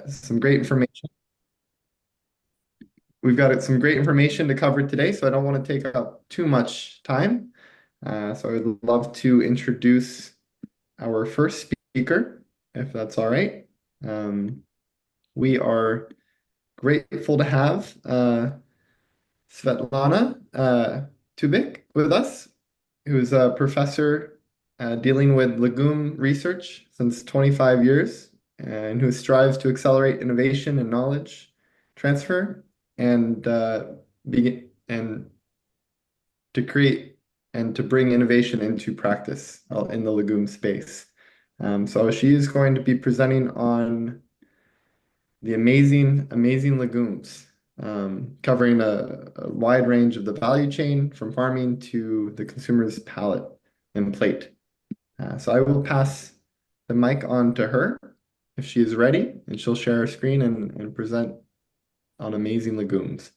some great information. We've got some great information to cover today, so I don't want to take up too much time. So I would love to introduce our first speaker, if that's all right. We are grateful to have Svetlana Tubik with us, who's a professor dealing with legume research since 25 years and who strives to accelerate innovation and knowledge transfer and begin and to create and to bring innovation into practice in the legume space. So she is going to be presenting on the amazing legumes, covering a wide range of the value chain from farming to the consumer's palate and plate. So I will pass the mic on to her if she is ready, and she'll share her screen and present on amazing legumes.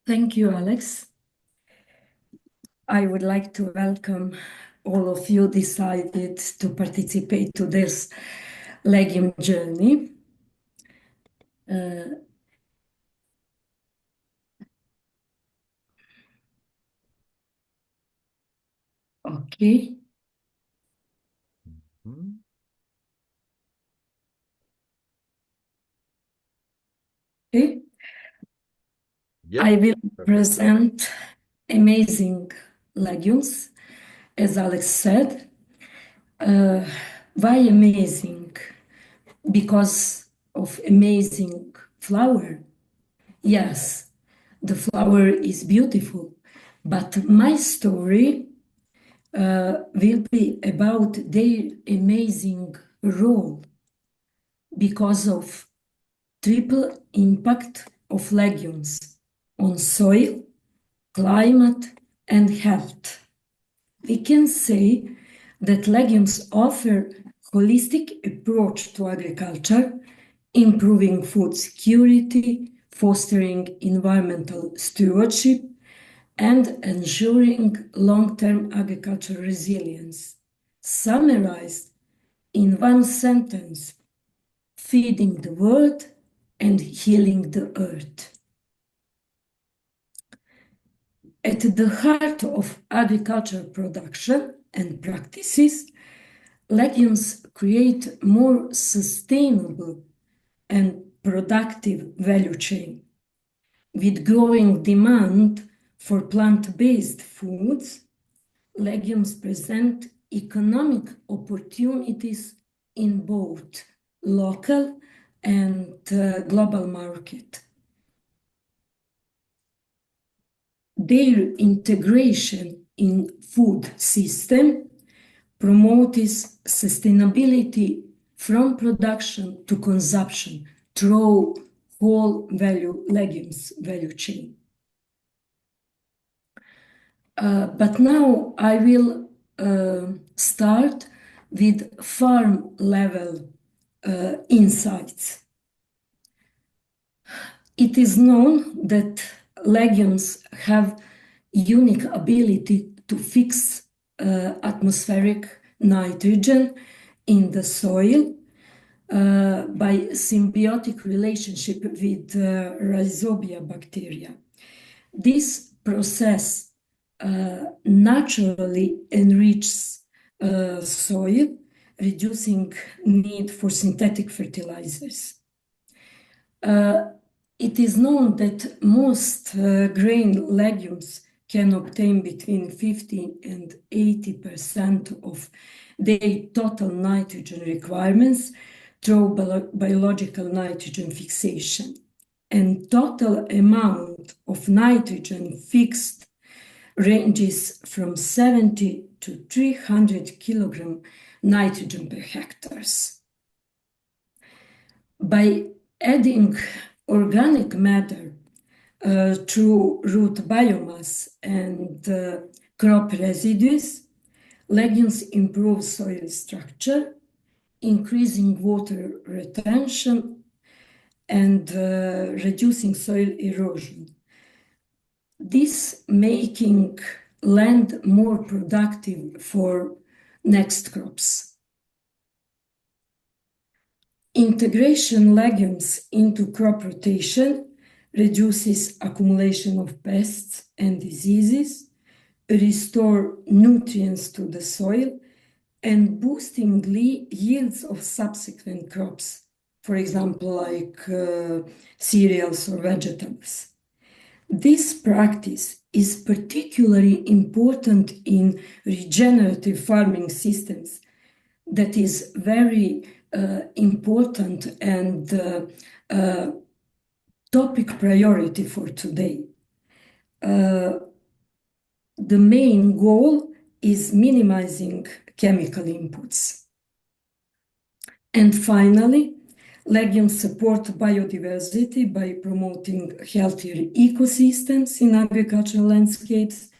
Thank you, Alex. I would like to welcome all of you decided to participate to this legume journey. Okay. Okay. Yep. I will present amazing legumes, as Alex said. Why amazing? Because of amazing flower. Yes, the flower is beautiful, but my story will be about their amazing role because of triple impact of legumes on soil, climate, and health. We can say that legumes offer holistic approach to agriculture, improving food security, fostering environmental stewardship, and ensuring long-term agricultural resilience. Summarized in one sentence, feeding the world and healing the earth. At the heart of agricultural production and practices, legumes create more sustainable and productive value chain. With growing demand for plant-based foods, legumes present economic opportunities in both local and global market. Their integration in food system promotes sustainability from production to consumption through whole value legumes value chain. But now I will start with farm level insights. It is known that legumes have unique ability to fix atmospheric nitrogen in the soil by symbiotic relationship with Rhizobia bacteria. This process naturally enriches soil, reducing need for synthetic fertilizers. It is known that most grain legumes can obtain between 50 and 80% of their total nitrogen requirements through biological nitrogen fixation. And total amount of nitrogen fixed ranges from 70 to 300 kilogram nitrogen per hectares. By adding organic matter through root biomass and crop residues, legumes improve soil structure, increasing water retention and reducing soil erosion. This making land more productive for next crops. Integration legumes into crop rotation reduces accumulation of pests and diseases, restore nutrients to the soil, and boosting yields of subsequent crops, for example, like cereals or vegetables. This practice is particularly important in regenerative farming systems that is very important and topic priority for today. The main goal is minimizing chemical inputs. And finally, legumes support biodiversity by promoting healthier ecosystems in agricultural landscapes,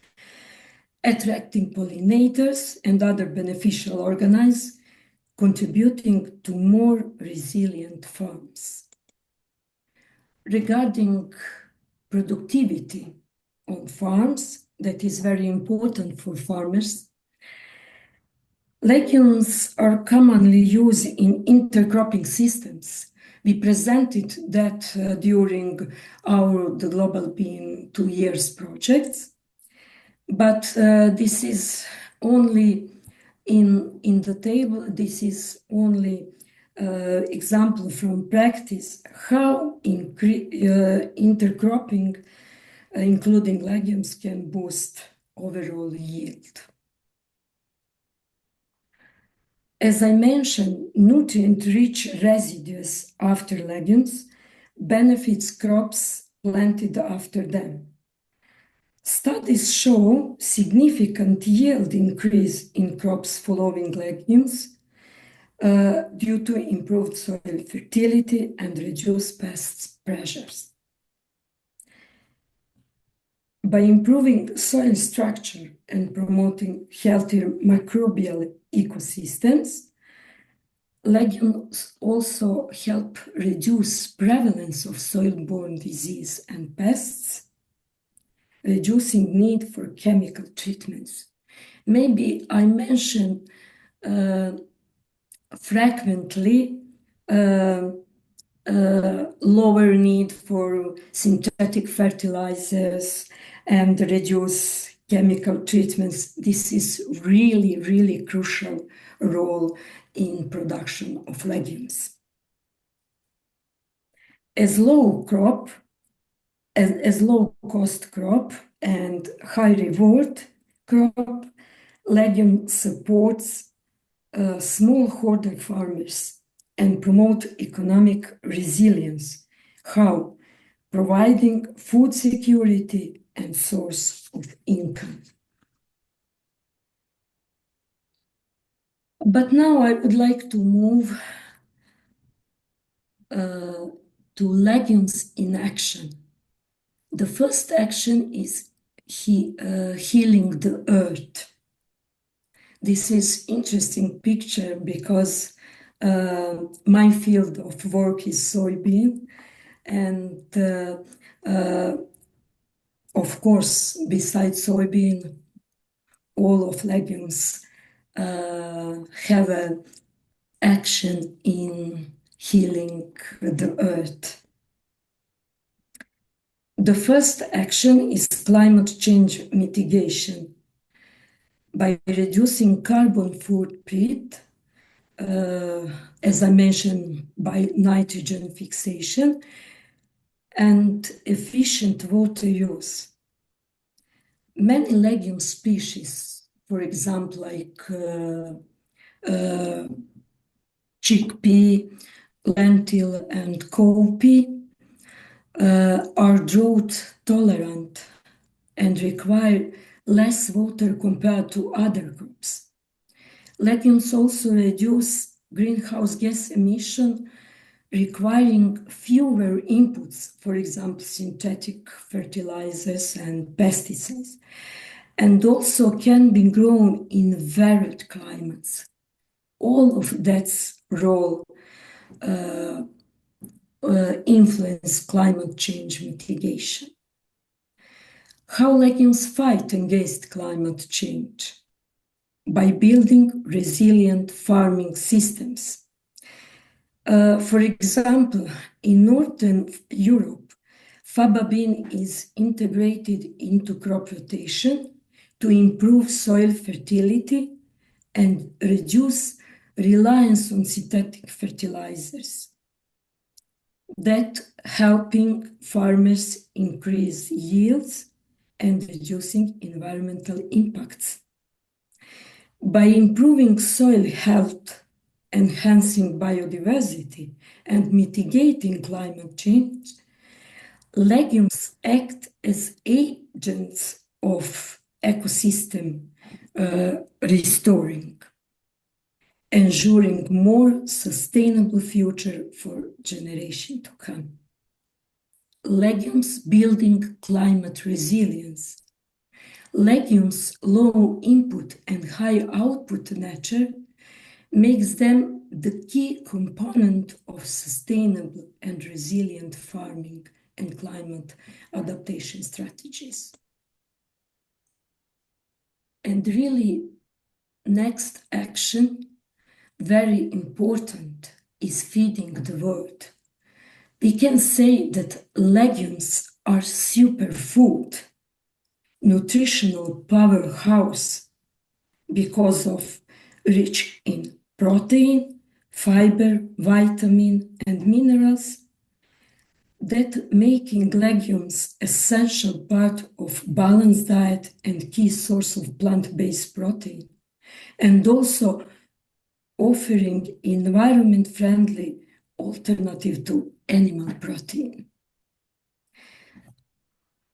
attracting pollinators and other beneficial organisms, contributing to more resilient farms. Regarding productivity on farms, that is very important for farmers. Legumes are commonly used in intercropping systems. We presented that during the Global Bean 2 years projects, but this is only in the table. This is only example from practice how intercropping, including legumes, can boost overall yield. As I mentioned, nutrient-rich residues after legumes benefits crops planted after them. Studies show significant yield increase in crops following legumes due to improved soil fertility and reduced pest pressures. By improving soil structure and promoting healthier microbial ecosystems, legumes also help reduce prevalence of soil-borne disease and pests, reducing need for chemical treatments. Maybe I mentioned frequently lower need for synthetic fertilizers and reduce chemical treatments. This is really, really crucial role in production of legumes. As low cost crop and high reward crop, legume supports smallholder farmers and promote economic resilience. How? Providing food security and source of income. But now I would like to move to legumes in action. The first action is healing the earth. This is interesting picture because my field of work is soybean, and of course, besides soybean, all of legumes have an action in healing the earth. The first action is climate change mitigation. By reducing carbon footprint, as I mentioned, by nitrogen fixation and efficient water use. Many legume species, for example, like chickpea, lentil, and cowpea, are drought tolerant and require less water compared to other crops. Legumes also reduce greenhouse gas emission, requiring fewer inputs, for example, synthetic fertilizers and pesticides, and also can be grown in varied climates. All of that's role influence climate change mitigation. How legumes fight against climate change? By building resilient farming systems. For example, in Northern Europe, faba bean is integrated into crop rotation to improve soil fertility and reduce reliance on synthetic fertilizers, that helping farmers increase yields and reducing environmental impacts. By improving soil health, enhancing biodiversity, and mitigating climate change, legumes act as agents of ecosystem restoring, ensuring more sustainable future for generation to come. Legumes building climate resilience. Legumes' low input and high output nature makes them the key component of sustainable and resilient farming and climate adaptation strategies. And really, next action, very important, is feeding the world. We can say that legumes are superfood, nutritional powerhouse, because of rich in protein, fiber, vitamin, and minerals, that making legumes essential part of balanced diet and key source of plant-based protein, and also offering environment-friendly alternative to animal protein.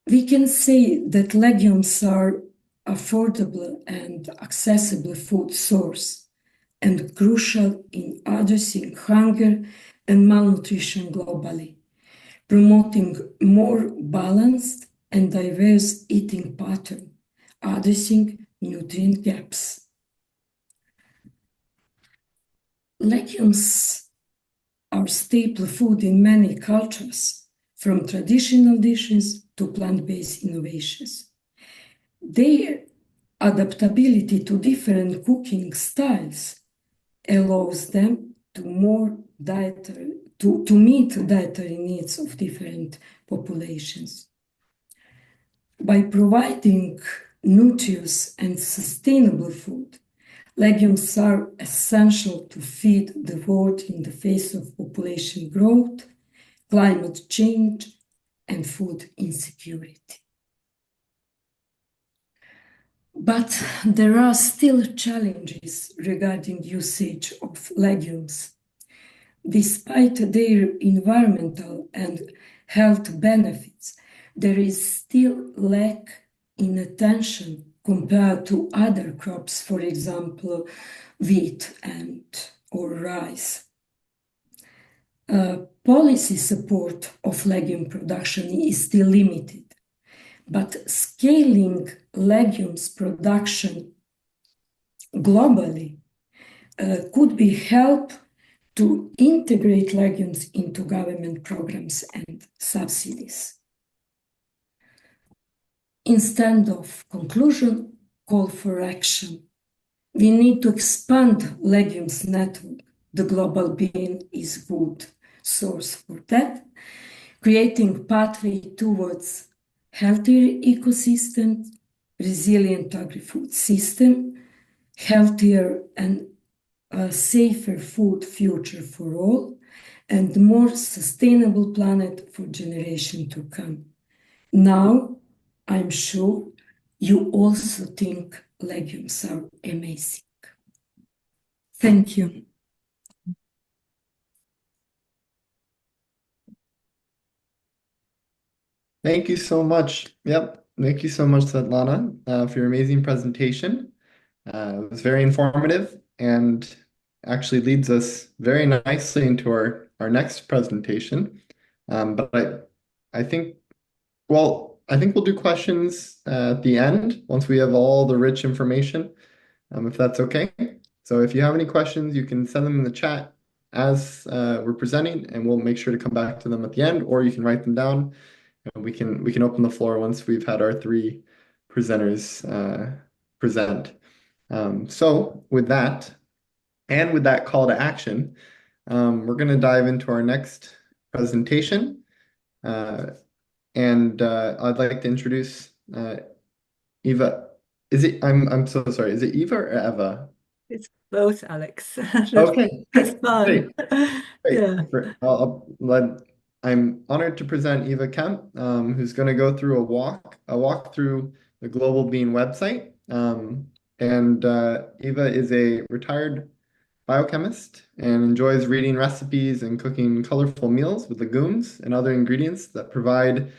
We can say that legumes are affordable and accessible food source and crucial in addressing hunger and malnutrition globally, promoting more balanced and diverse eating pattern, addressing nutrient gaps. Legumes are staple food in many cultures, from traditional dishes to plant-based innovations. Their adaptability to different cooking styles allows them to meet dietary needs of different populations. By providing nutritious and sustainable food, legumes are essential to feed the world in the face of population growth, climate change, and food insecurity. But there are still challenges regarding usage of legumes. Despite their environmental and health benefits, there is still lack in attention compared to other crops, for example, wheat or rice. Policy support of legume production is still limited, but scaling legumes production globally could be help to integrate legumes into government programs and subsidies. Instead of conclusion, call for action. We need to expand legumes network. The global bean is good source for that, creating pathway towards healthier ecosystems, resilient agri-food system, healthier and safer food future for all, and more sustainable planet for generation to come. Now, I'm sure you also think legumes are amazing. Thank you. Thank you so much. Yep. Thank you so much, Svetlana, for your amazing presentation. It was very informative and actually leads us very nicely into our next presentation. But I think, I think we'll do questions at the end once we have all the rich information, if that's okay. So if you have any questions, you can send them in the chat as we're presenting, and we'll make sure to come back to them at the end, or you can write them down, and we can open the floor once we've had our three presenters present. So with that, and with that call to action, We're going to dive into our next presentation. I'd like to introduce Eva. I'm so sorry. Is it Eva or Eva? It's both, Alex. Okay, It's fun. great. Great. Yeah. I'm honored to present Eva Kemp, who's going to go through a walk through the Global Bean website. Eva is a retired biochemist and enjoys reading recipes and cooking colorful meals with legumes and other ingredients that provide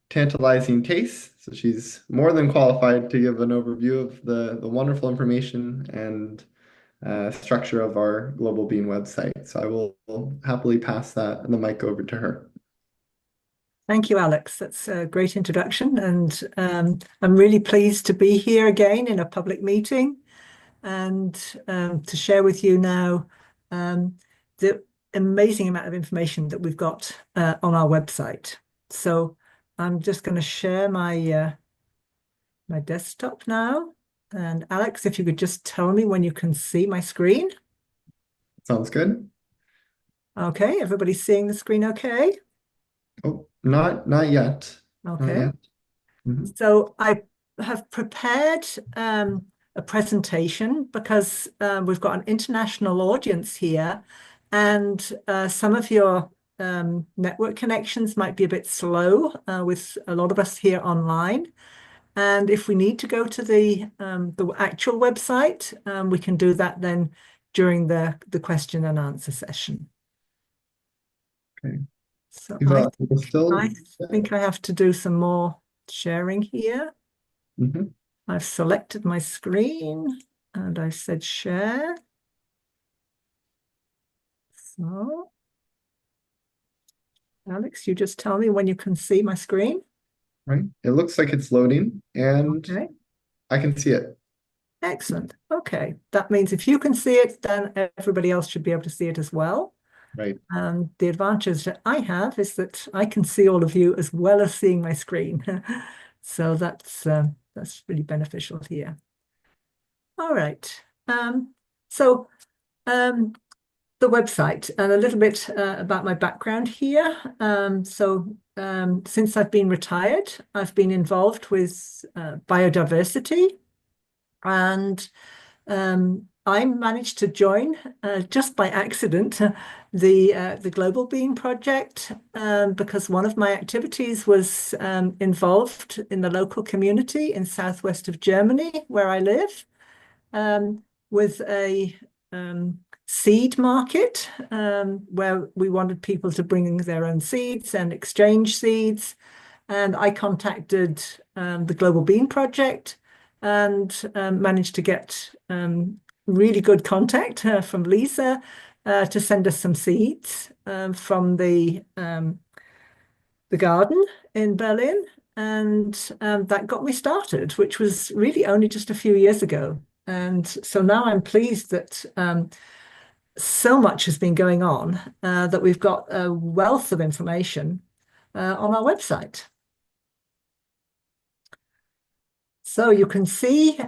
tantalizing tastes. So she's more than qualified to give an overview of the wonderful information and structure of our Global Bean website. So I will happily pass the mic over to her. Thank you, Alex. That's a great introduction. And I'm really pleased to be here again in a public meeting and to share with you now the amazing amount of information that we've got on our website. So I'm just going to share my my desktop now. And Alex, if you could just tell me when you can see my screen. Sounds good. Okay, everybody's seeing the screen okay? Oh, not yet. Not Okay. yet. Mhm. So I have prepared a presentation because we've got an international audience here, and some of your network connections might be a bit slow with a lot of us here online. And if we need to go to the actual website, we can do that then during the question and answer session. Okay. So Eva, we're still. I think I have to do some more sharing here. Mhm. I've selected my screen and I said share. So, Alex, you just tell me when you can see my screen. Right. It looks like it's loading and Okay, I can see it. excellent. Okay, that means if you can see it, then everybody else should be able to see it as well. Right. The advantage that I have is that I can see all of you as well as seeing my screen. So that's really beneficial here. All right. So the website and a little bit about my background here. Since I've been retired, I've been involved with biodiversity, and I managed to join just by accident the Global Bean Project because one of my activities was involved in the local community in southwest of Germany, where I live, with a seed market where we wanted people to bring their own seeds and exchange seeds. And I contacted the Global Bean Project and managed to get really good contact from Lisa to send us some seeds from the garden in Berlin. And that got me started, which was really only just a few years ago. And so now I'm pleased that so much has been going on that we've got a wealth of information on our website. So you can see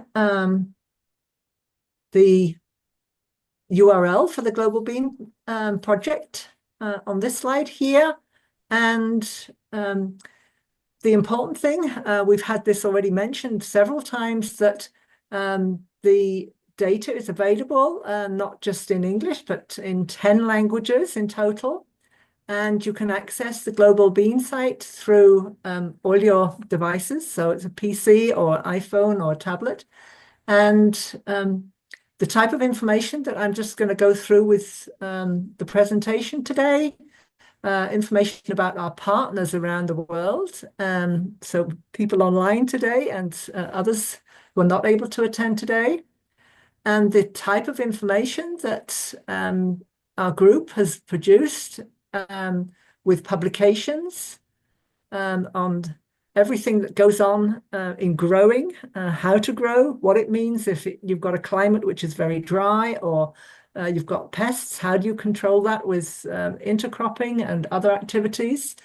the URL for the Global Bean project on this slide here. And the important thing, we've had this already mentioned several times, that the data is available, not just in English, but in 10 languages in total. And you can access the Global Bean site through all your devices. So it's a PC or iPhone or tablet. And the type of information that I'm just going to go through with the presentation today, information about our partners around the world. So people online today and others who are not able to attend today. And the type of information that our group has produced with publications on everything that goes on in growing, how to grow, what it means if you've got a climate which is very dry, or you've got pests, how do you control that with intercropping and other activities.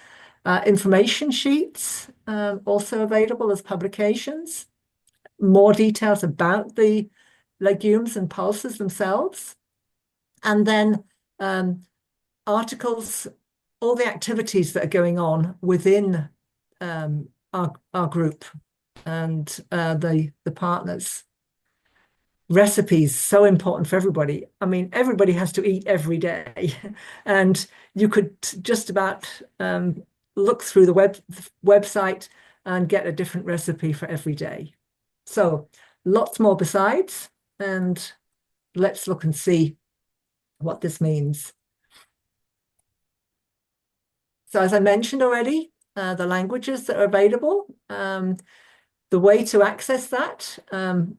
Information sheets also available as publications, more details about the legumes and pulses themselves. And then articles, all the activities that are going on within our group and the partners. Recipes, so important for everybody. I mean, everybody has to eat every day, and you could just about look through the website and get a different recipe for every day. So lots more besides, and let's look and see what this means. So as I mentioned already, the languages that are available, the way to access that,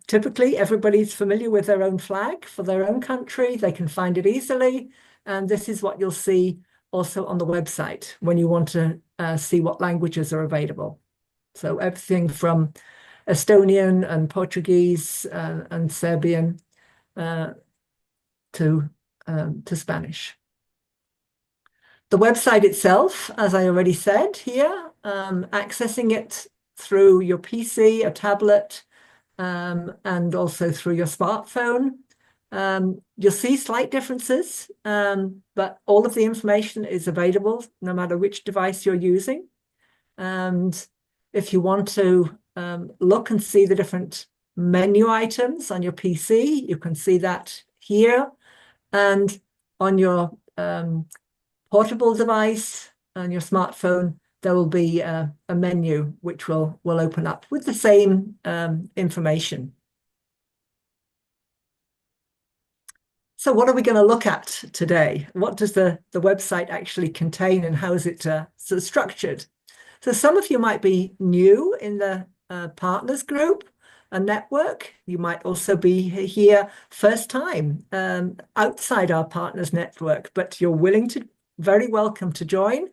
typically everybody's familiar with their own flag for their own country. They can find it easily. And this is what you'll see also on the website when you want to see what languages are available. So everything from Estonian and Portuguese and Serbian to Spanish. The website itself, as I already said here, accessing it through your PC, a tablet, and also through your smartphone. You'll see slight differences, but all of the information is available no matter which device you're using. And if you want to look and see the different menu items on your PC, you can see that here. And on your portable device and your smartphone, there will be a menu which will open up with the same information. So what are we going to look at today? What does the website actually contain, and how is it sort of structured? So some of you might be new in the partners group, a network. You might also be here first time outside our partners network, but you're very welcome to join.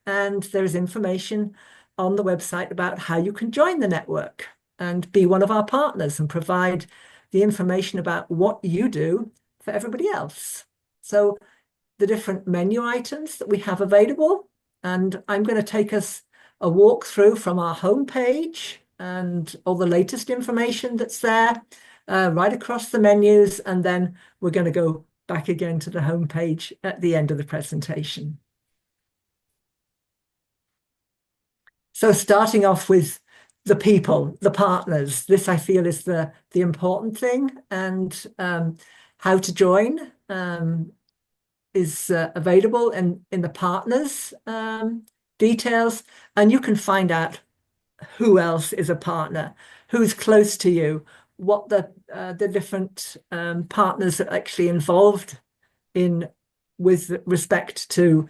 And there's information on the website about how you can join the network and be one of our partners and provide the information about what you do for everybody else. So the different menu items that we have available, and I'm going to take us a walk through from our homepage and all the latest information that's there, right across the menus, and then we're going to go back again to the homepage at the end of the presentation. So starting off with the people, the partners, this I feel is the important thing, and how to join is available in the partners details, and you can find out who else is a partner, who's close to you, what the different partners are actually involved in with respect to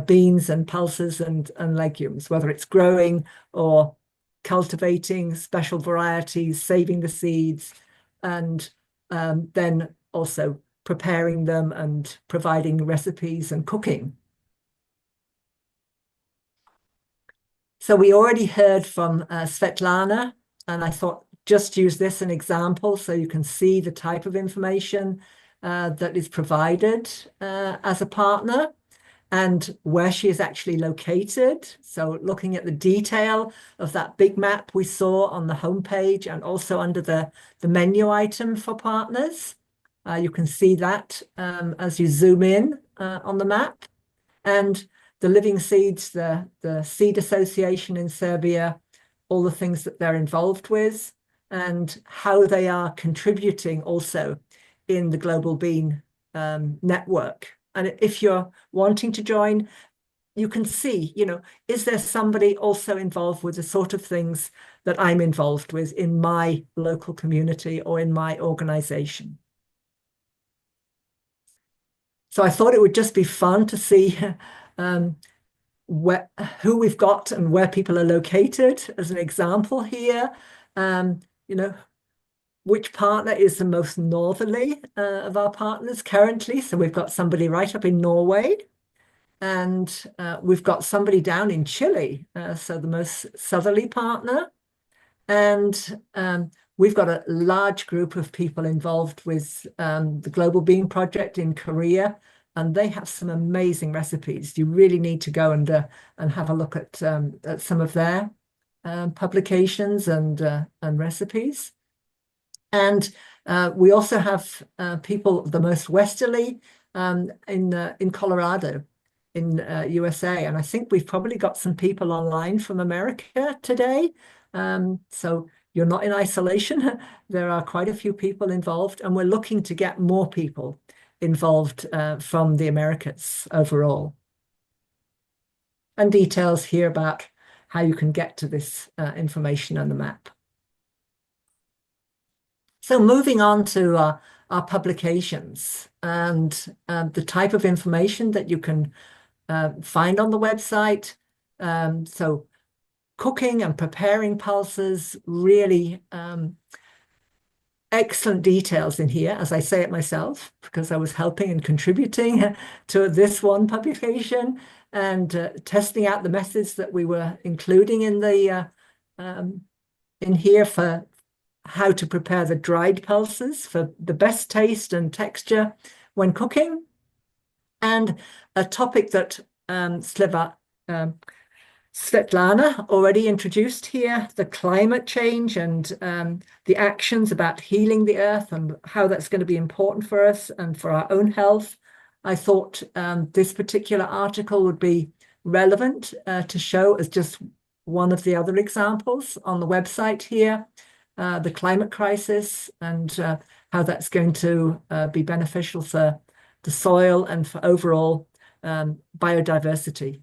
beans and pulses and legumes, whether it's growing or cultivating special varieties, saving the seeds, and then also preparing them and providing recipes and cooking. So we already heard from Svetlana, and I thought just use this as an example so you can see the type of information that is provided as a partner and where she is actually located. So looking at the detail of that big map we saw on the homepage and also under the menu item for partners. You can see that as you zoom in on the map. And the Living Seeds, the Seed Association in Serbia, all the things that they're involved with, and how they are contributing also in the Global Bean network. And if you're wanting to join, you can see, is there somebody also involved with the sort of things that I'm involved with in my local community or in my organization? So I thought it would just be fun to see who we've got and where people are located as an example here. Which partner is the most northerly of our partners currently. So we've got somebody right up in Norway, and we've got somebody down in Chile, so the most southerly partner. And we've got a large group of people involved with the Global Bean Project in Korea, and they have some amazing recipes. You really need to go and have a look at some of their publications and recipes. And we also have people the most westerly in Colorado, in USA. And I think we've probably got some people online from America today. So you're not in isolation. There are quite a few people involved, and we're looking to get more people involved from the Americas overall. And details here about how you can get to this information on the map. So moving on to our publications and the type of information that you can find on the website. So cooking and preparing pulses, really excellent details in here, as I say it myself, because I was helping and contributing to this one publication and testing out the methods that we were including in the in here for how to prepare the dried pulses for the best taste and texture when cooking. And a topic that Svetlana already introduced here, the climate change and the actions about healing the earth and how that's going to be important for us and for our own health. I thought this particular article would be relevant to show as just one of the other examples on the website here, the climate crisis and how that's going to be beneficial for the soil and for overall biodiversity.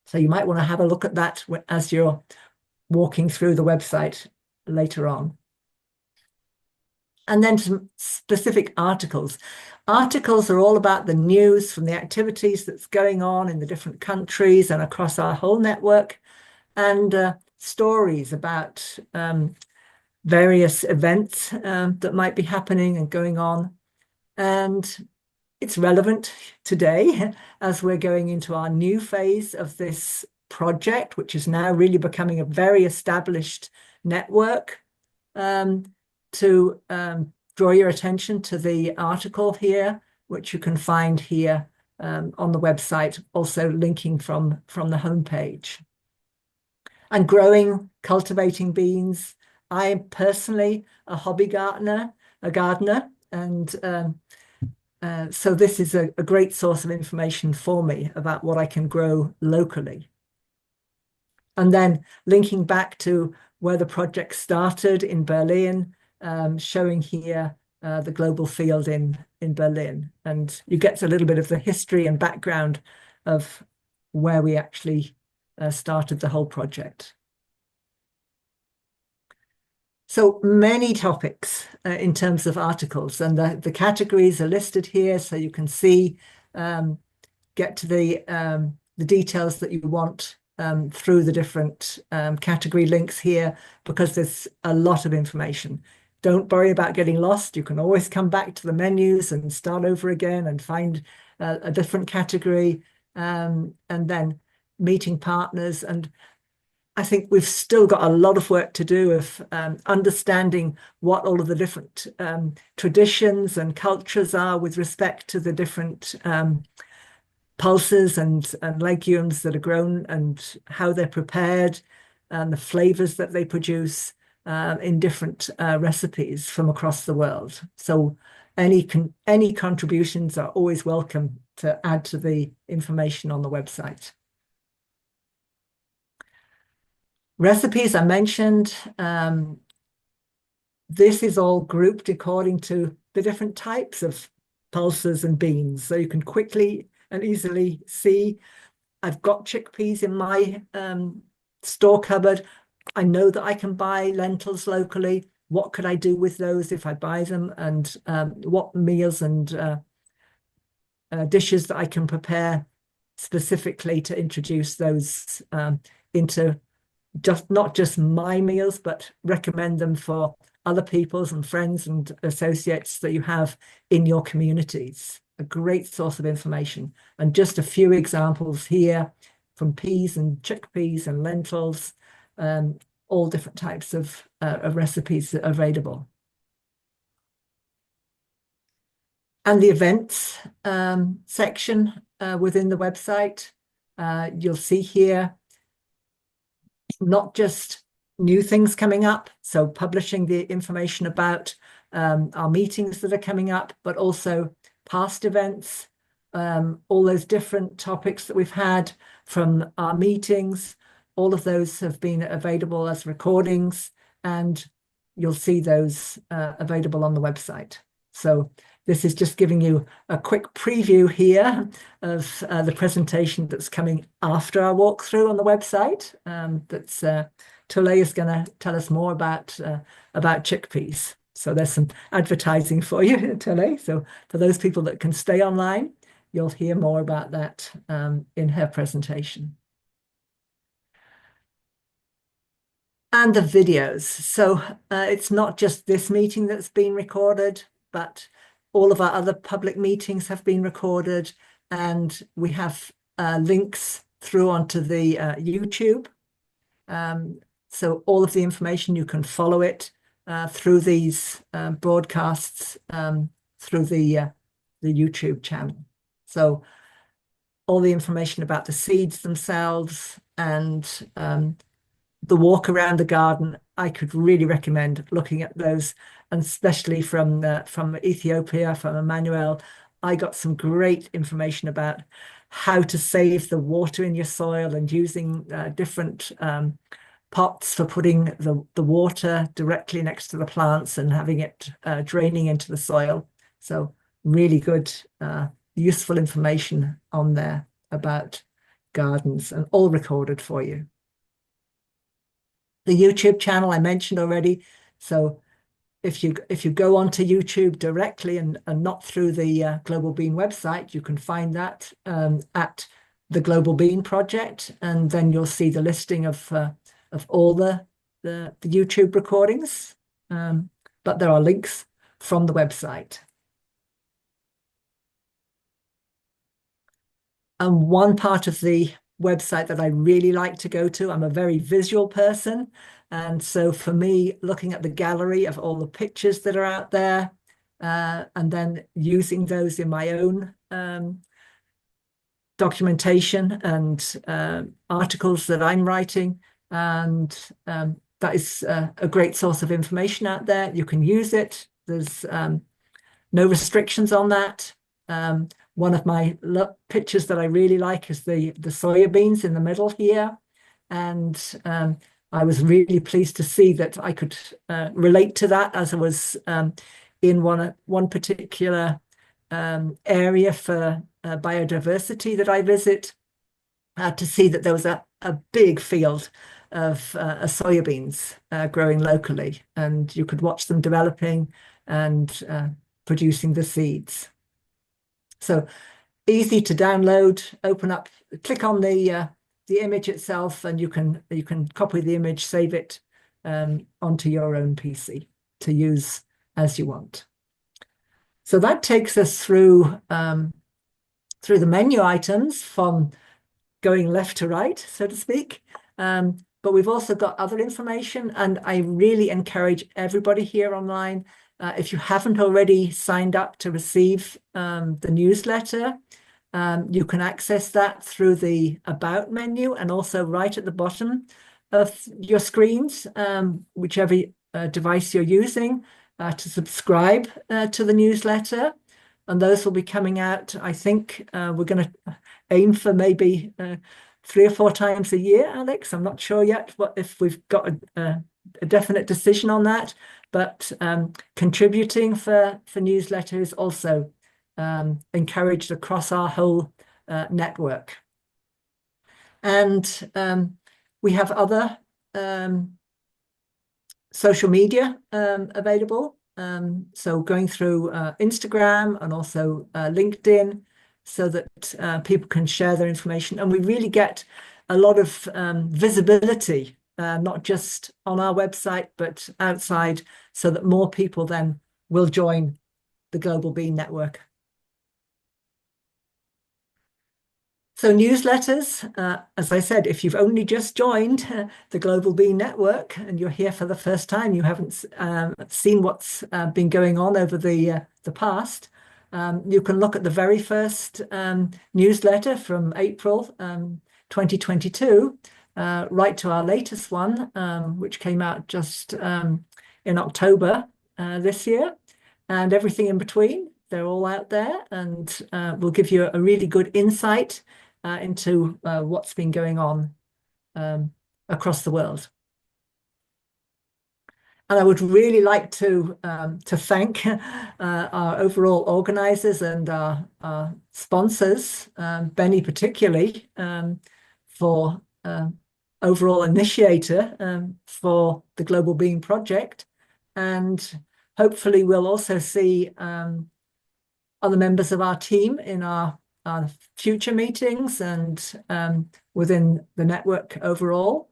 So you might want to have a look at that as you're walking through the website later on. And then some specific articles. Articles are all about the news from the activities that's going on in the different countries and across our whole network, and stories about various events that might be happening and going on. And it's relevant today as we're going into our new phase of this project, which is now really becoming a very established network. To draw your attention to the article here, which you can find here on the website, also linking from the homepage. And growing, cultivating beans. I am personally a hobby gardener, and so this is a great source of information for me about what I can grow locally. And then linking back to where the project started in Berlin, showing here the global field in Berlin. And you get a little bit of the history and background of where we actually started the whole project. So many topics in terms of articles, and the categories are listed here, so you can see, get to the details that you want through the different category links here, because there's a lot of information. Don't worry about getting lost. You can always come back to the menus and start over again and find a different category, and then meeting partners. And I think we've still got a lot of work to do of understanding what all of the different traditions and cultures are with respect to the different pulses and legumes that are grown and how they're prepared and the flavors that they produce in different recipes from across the world. So any contributions are always welcome to add to the information on the website. Recipes I mentioned, this is all grouped according to the different types of pulses and beans. So you can quickly and easily see, I've got chickpeas in my store cupboard. I know that I can buy lentils locally. What could I do with those if I buy them? And what meals and dishes that I can prepare specifically to introduce those into not just my meals, but recommend them for other people's and friends and associates that you have in your communities. A great source of information. And just a few examples here from peas and chickpeas and lentils, all different types of recipes that are available. And the events section within the website, you'll see here not just new things coming up, so publishing the information about our meetings that are coming up, but also past events, all those different topics that we've had from our meetings. All of those have been available as recordings, and you'll see those available on the website. So this is just giving you a quick preview here of the presentation that's coming after our walkthrough on the website. That's Tule is going to tell us more about chickpeas. So there's some advertising for you, Tule. So for those people that can stay online, you'll hear more about that in her presentation. And the videos. So it's not just this meeting that's been recorded, but all of our other public meetings have been recorded, and we have links through onto the YouTube. So all of the information, you can follow it through these broadcasts through the YouTube channel. So all the information about the seeds themselves and the walk around the garden, I could really recommend looking at those, and especially from Ethiopia, from Emmanuel. I got some great information about how to save the water in your soil and using different pots for putting the water directly next to the plants and having it draining into the soil. So really good, useful information on there about gardens, and all recorded for you. The YouTube channel I mentioned already. So if you go onto YouTube directly and not through the Global Bean website, you can find that at the Global Bean Project, and then you'll see the listing of all the YouTube recordings. But there are links from the website. And one part of the website that I really like to go to, I'm a very visual person, and so for me, looking at the gallery of all the pictures that are out there, and then using those in my own documentation and articles that I'm writing, and that is a great source of information out there. You can use it. There's no restrictions on that. One of my pictures that I really like is the soya beans in the middle here. And I was really pleased to see that I could relate to that as I was in one particular area for biodiversity that I visit, to see that there was a big field of soya beans growing locally, and you could watch them developing and producing the seeds. So easy to download, open up, click on the image itself, and you can copy the image, save it onto your own PC to use as you want. So that takes us through the menu items from going left to right, so to speak. But we've also got other information, and I really encourage everybody here online, if you haven't already signed up to receive the newsletter, you can access that through the About menu, and also right at the bottom of your screens, whichever device you're using, to subscribe to the newsletter. And those will be coming out, I think we're going to aim for maybe 3 or 4 times a year, Alex. I'm not sure yet if we've got a definite decision on that, but contributing for newsletters is also encouraged across our whole network. And we have other social media available. So going through Instagram and also LinkedIn, so that people can share their information. And we really get a lot of visibility, not just on our website, but outside, so that more people then will join the Global Bean Network. So newsletters, as I said, if you've only just joined the Global Bean Network and you're here for the first time, you haven't seen what's been going on over the past, you can look at the very first newsletter from April 2022, right to our latest one, which came out just in October this year, and everything in between. They're all out there and will give you a really good insight into what's been going on across the world. And I would really like to thank our overall organizers and our sponsors, Benny particularly, for overall initiator for the Global Bean Project. And hopefully we'll also see other members of our team in our future meetings and within the network overall.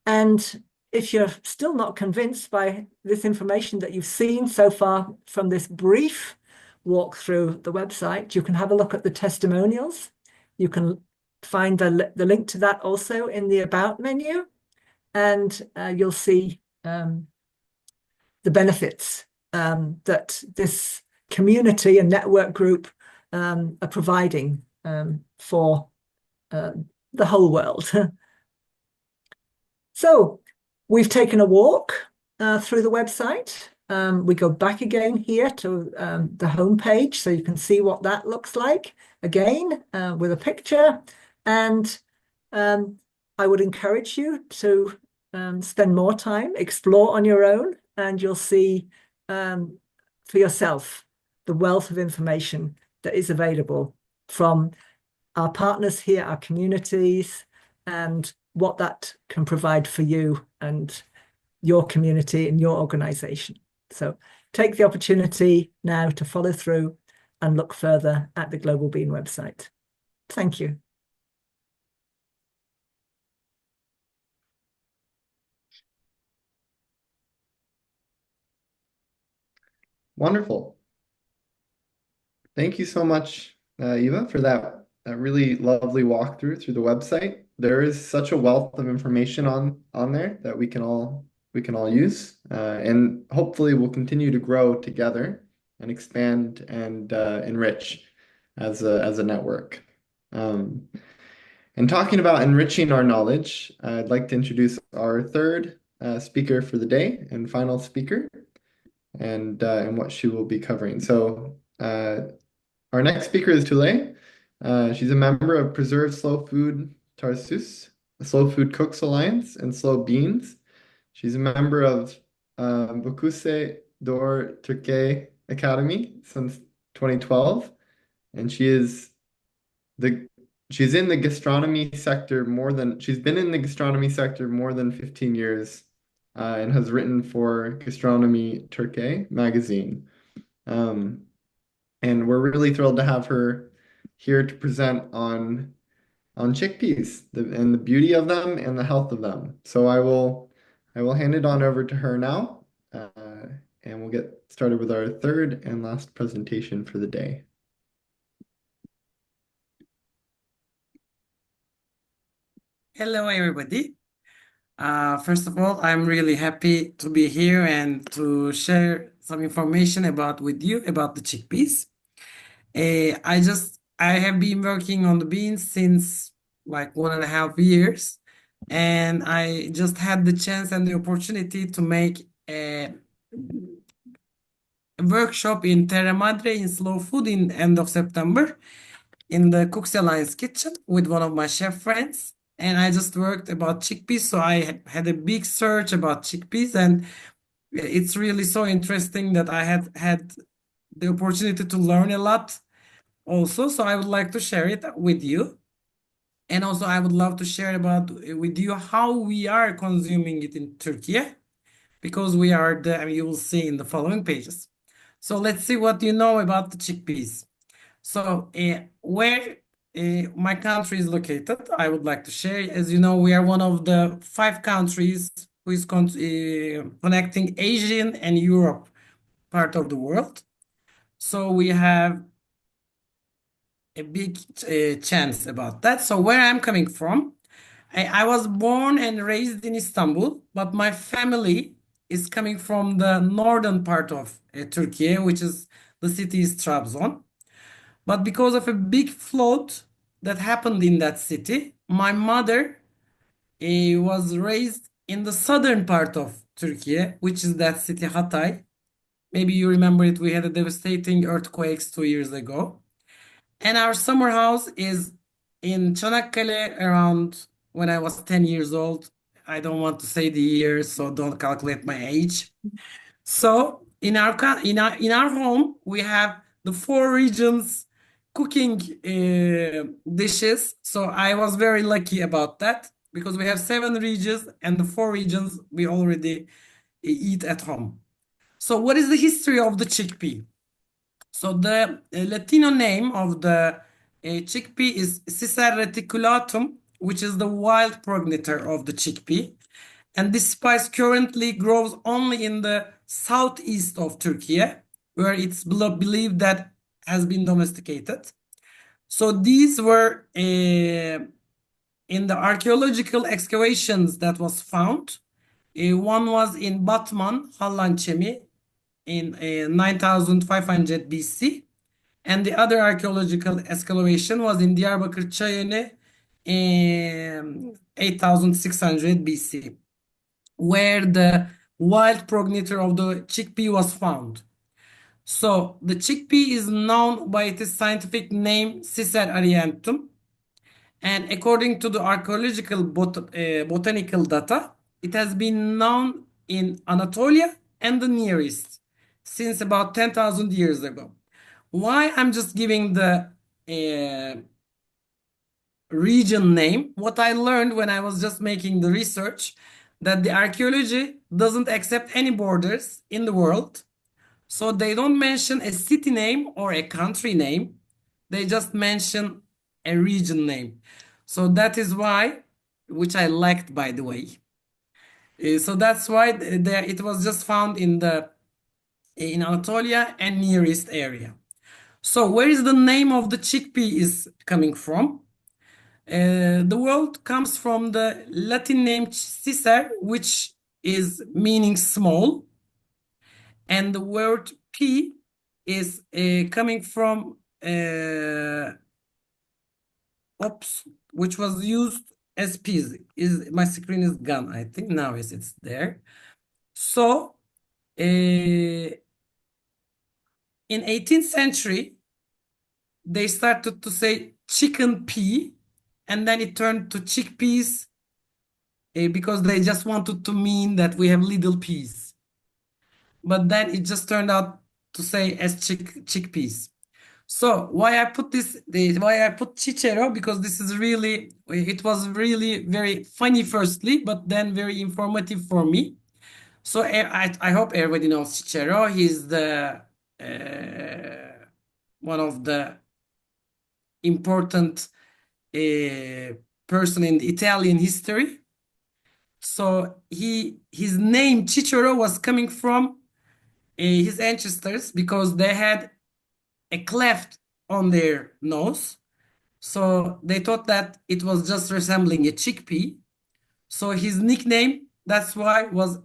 And if you're still not convinced by this information that you've seen so far from this brief walk through the website, you can have a look at the testimonials. You can find the link to that also in the About menu, and you'll see the benefits that this community and network group are providing for the whole world. So we've taken a walk through the website. We go back again here to the homepage so you can see what that looks like again with a picture. And I would encourage you to spend more time, explore on your own, and you'll see for yourself the wealth of information that is available from our partners here, our communities, and what that can provide for you and your community and your organization. So take the opportunity now to follow through and look further at the Global Bean website. Thank you. Wonderful. Thank you so much, Eva, for that really lovely walkthrough through the website. There is such a wealth of information on there that we can all use, and hopefully we'll continue to grow together and expand and enrich as a network. And talking about enriching our knowledge, I'd like to introduce our third speaker for the day and final speaker, and what she will be covering. So our next speaker is Tülay. She's a member of Preserve Slow Food Tarsus, the Slow Food Cooks Alliance, and Slow Beans. She's a member of Bokuse d'Or Türkiye Academy since 2012, and she's in the gastronomy sector she's been in the gastronomy sector more than 15 years, and has written for Gastronomy Türkiye magazine. And we're really thrilled to have her here to present on chickpeas and the beauty of them and the health of them. So I will hand it on over to her now, and we'll get started with our third and last presentation for the day. Hello, everybody. First of all, I'm really happy to be here and to share some information with you about the chickpeas. I have been working on the beans since like 1.5 years, and I just had the chance and the opportunity to make a workshop in Terra Madre in Slow Food in end of September in the Cooks Alliance kitchen with one of my chef friends. And I just worked about chickpeas, so I had a big search about chickpeas, and it's really so interesting that I had the opportunity to learn a lot also. So I would like to share it with you. And also I would love to share with you how we are consuming it in Turkey, because you will see in the following pages. So let's see what you know about the chickpeas. So where my country is located, I would like to share. As you know, we are one of the 5 countries who is connecting Asian and Europe part of the world. So we have a big chance about that. So where I'm coming from, I was born and raised in Istanbul, but my family is coming from the northern part of Turkey, which is the city is Trabzon. But because of a big flood that happened in that city, my mother was raised in the southern part of Turkey, which is that city Hatay. Maybe you remember it. We had a devastating earthquakes 2 years ago. And our summer house is in Çanakkale around when I was 10 years old. I don't want to say the year, so don't calculate my age. So in our home, we have the four regions cooking dishes. So I was very lucky about that because we have 7 regions and the 4 regions we already eat at home. So what is the history of the chickpea? So the Latino name of the chickpea is Cicer reticulatum, which is the wild progenitor of the chickpea. And this spice currently grows only in the southeast of Turkey, where it's believed that has been domesticated. So these were in the archaeological excavations that was found. One was in Batman, Hallançemi, in 9500 BC. And the other archaeological excavation was in Diyarbakır Çayeli in 8600 BC, where the wild progenitor of the chickpea was found. So the chickpea is known by its scientific name Cicer arientum. And according to the archaeological botanical data, it has been known in Anatolia and the Near East since about 10,000 years ago. Why I'm just giving the region name? What I learned when I was just making the research, that the archaeology doesn't accept any borders in the world. So they don't mention a city name or a country name. They just mention a region name. So that is why, which I liked, by the way. So that's why it was just found in Anatolia and Near East area. So where is the name of the chickpea is coming from? The word comes from the Latin name cicer, which is meaning small, and the word pea is coming from which was used as peas. My screen is gone, I think now it's there. So in 18th century, they started to say chicken pea, and then it turned to chickpeas because they just wanted to mean that we have little peas. But then it just turned out to say as chickpeas. So why I put Cicero, because it was really very funny firstly, but then very informative for me. So I hope everybody knows Cicero. He's the one of the important person in the Italian history. So his name Cicero was coming from his ancestors because they had a cleft on their nose. So they thought that it was just resembling a chickpea. So his nickname, that's why, was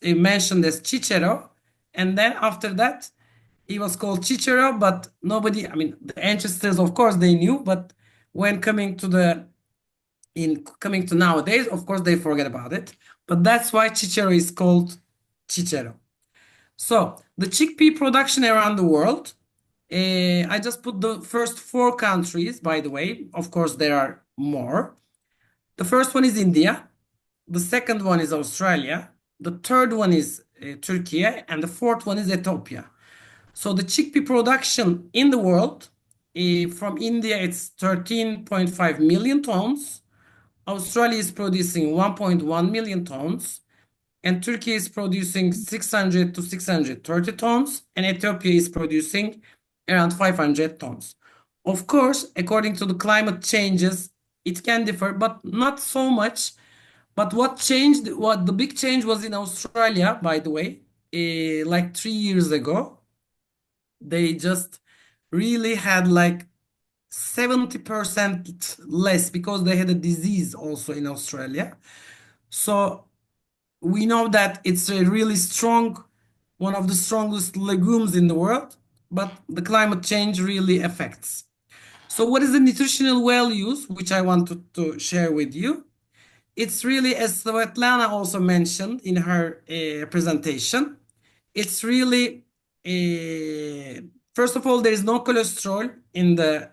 mentioned as Cicero. And then after that, he was called Cicero, but nobody, I mean, the ancestors, of course, they knew, but when coming to nowadays, of course, they forget about it. But that's why Cicero is called Cicero. So the chickpea production around the world, I just put the first 4 countries, by the way. Of course, there are more. The first one is India. The second one is Australia. The third one is Turkey. And the fourth one is Ethiopia. So the chickpea production in the world, from India, it's 13.5 million tons. Australia is producing 1.1 million tons. And Turkey is producing 600 to 630 tons. And Ethiopia is producing around 500 tons. Of course, according to the climate changes, it can differ, but not so much. But the big change was in Australia, by the way, like 3 years ago. They just really had like 70% less because they had a disease also in Australia. So we know that it's a really strong, one of the strongest legumes in the world, but the climate change really affects. So what is the nutritional values, which I wanted to share with you? It's really, as Svetlana also mentioned in her presentation, it's really first of all, there is no cholesterol in the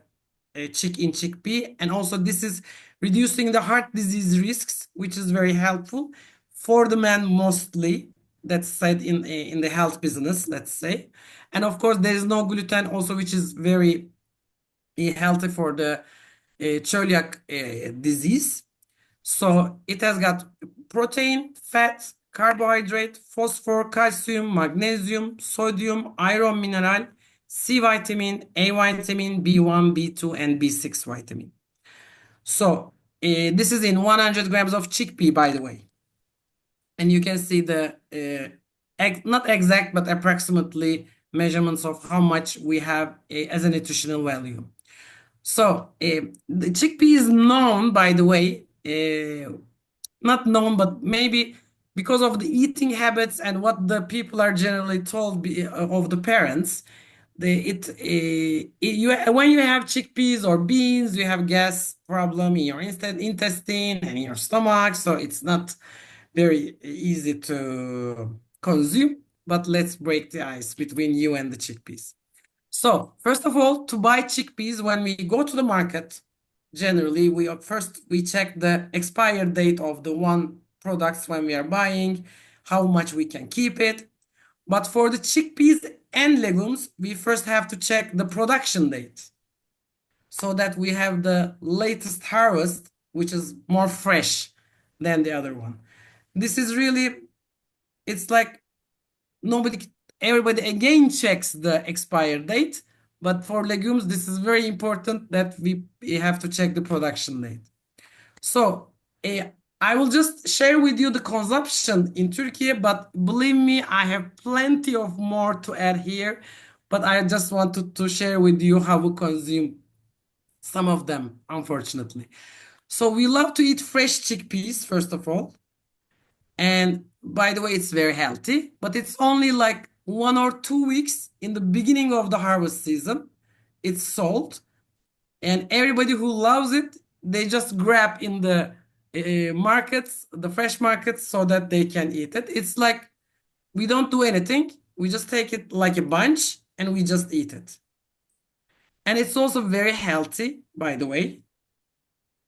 chickpea, and also this is reducing the heart disease risks, which is very helpful for the men mostly. That's said in the health business, let's say. And of course, there is no gluten also, which is very healthy for the celiac disease. So it has got protein, fat, carbohydrate, phosphor, calcium, magnesium, sodium, iron mineral, C vitamin, A vitamin, B1, B2, and B6 vitamin. So this is in 100 grams of chickpea, by the way. And you can see the not exact, but approximately measurements of how much we have as a nutritional value. So the chickpea is known, by the way, not known, but maybe because of the eating habits and what the people are generally told of the parents. When you have chickpeas or beans, you have gas problem in your intestine and in your stomach, so it's not very easy to consume. But let's break the ice between you and the chickpeas. So first of all, to buy chickpeas, when we go to the market, generally we check the expired date of the one products when we are buying, how much we can keep it. But for the chickpeas and legumes, we first have to check the production date, so that we have the latest harvest, which is more fresh than the other one. This is really, it's like everybody again checks the expired date, but for legumes, this is very important that we have to check the production date. So I will just share with you the consumption in Turkey, but believe me, I have plenty of more to add here, but I just wanted to share with you how we consume some of them, unfortunately. So we love to eat fresh chickpeas, first of all. And by the way, it's very healthy, but it's only like 1 or 2 weeks in the beginning of the harvest season. It's sold, and everybody who loves it, they just grab in the markets, the fresh markets, so that they can eat it. It's like we don't do anything. We just take it like a bunch and we just eat it. And it's also very healthy, by the way.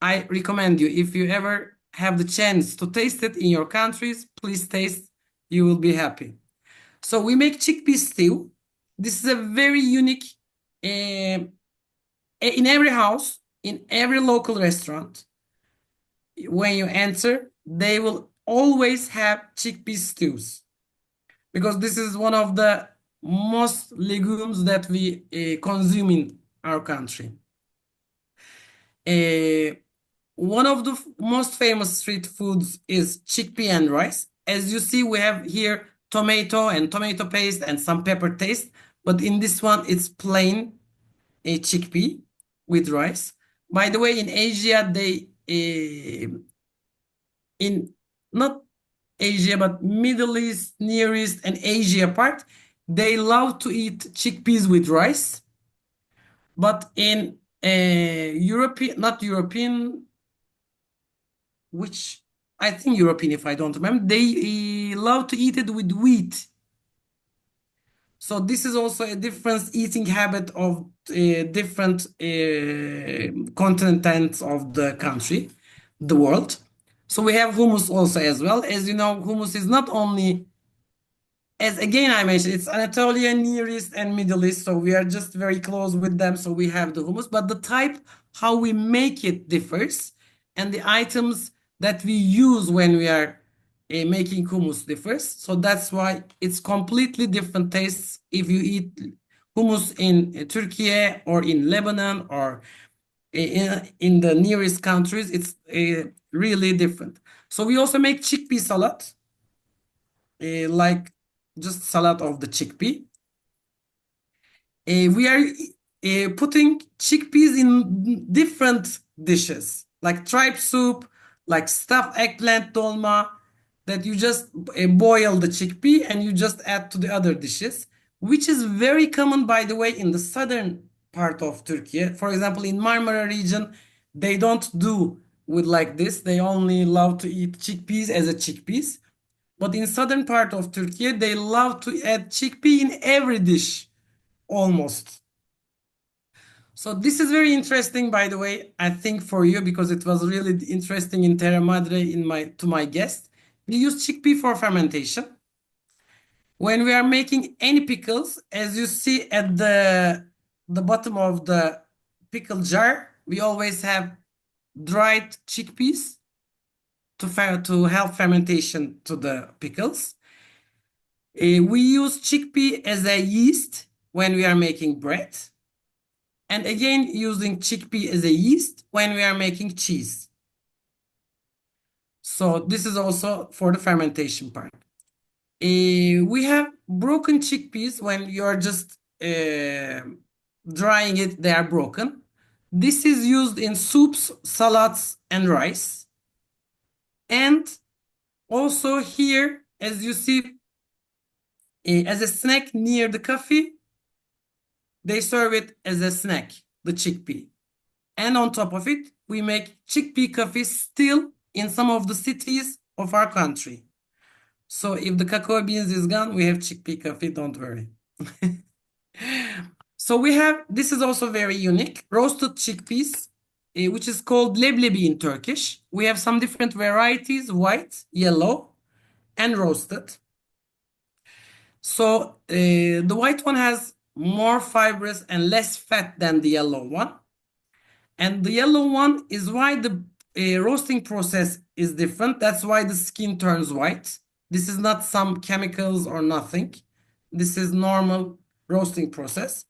I recommend you, if you ever have the chance to taste it in your countries, please taste. You will be happy. So we make chickpea stew. This is a very unique, in every house, in every local restaurant, when you enter, they will always have chickpea stews, because this is one of the most legumes that we consume in our country. One of the most famous street foods is chickpea and rice. As you see, we have here tomato and tomato paste and some pepper taste, but in this one, it's plain chickpea with rice. By the way, in Asia, in not Asia, but Middle East, Near East, and Asia part, they love to eat chickpeas with rice. But in not European, which I think European, if I don't remember, they love to eat it with wheat. So this is also a different eating habit of different continents of the country, the world. So we have hummus also as well. As you know, hummus is not only, as again I mentioned, it's Anatolian, Near East, and Middle East. So we are just very close with them. So we have the hummus, but the type, how we make it differs, and the items that we use when we are making hummus differs. So that's why it's completely different tastes if you eat hummus in Turkey or in Lebanon or in the nearest countries. It's really different. So we also make chickpea salad, like just salad of the chickpea. We are putting chickpeas in different dishes, like tripe soup, like stuffed eggplant dolma, that you just boil the chickpea and you just add to the other dishes, which is very common, by the way, in the southern part of Turkey. For example, in Marmara region, they don't do with like this. They only love to eat chickpeas as a chickpeas. but in southern part of Turkey, they love to add chickpea in every dish, almost. So this is very interesting, by the way, I think for you, because it was really interesting in Terra Madre to my guest. We use chickpea for fermentation. When we are making any pickles, as you see at the bottom of the pickle jar, we always have dried chickpeas to help fermentation to the pickles. We use chickpea as a yeast when we are making bread. And again, using chickpea as a yeast when we are making cheese. So this is also for the fermentation part. We have broken chickpeas when you are just drying it, they are broken. This is used in soups, salads, and rice. And also here, as you see, as a snack near the coffee, they serve it as a snack, the chickpea. And on top of it, we make chickpea coffee still in some of the cities of our country. So if the cacao beans is gone, we have chickpea coffee, don't worry. So we have, this is also very unique, roasted chickpeas, which is called leblebi in Turkish. We have some different varieties, white, yellow, and roasted. So the white one has more fibrous and less fat than the yellow one. And the yellow one is why the roasting process is different. That's why the skin turns white. This is not some chemicals or nothing. This is normal roasting process.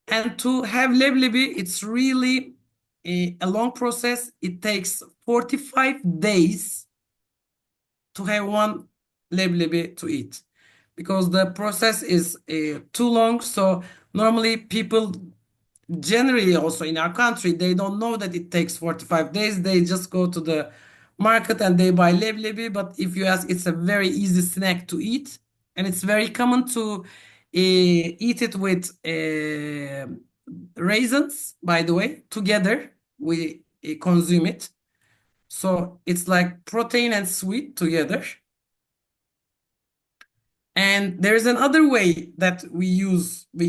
And to have leblebi, it's really a long process. It takes 45 days to have one leblebi to eat, because the process is too long. So normally people, generally also in our country, they don't know that it takes 45 days. They just go to the market and they buy leblebi. But if you ask, it's a very easy snack to eat. And it's very common to eat it with raisins, by the way. Together, we consume it. So it's like protein and sweet together. And there's another way that we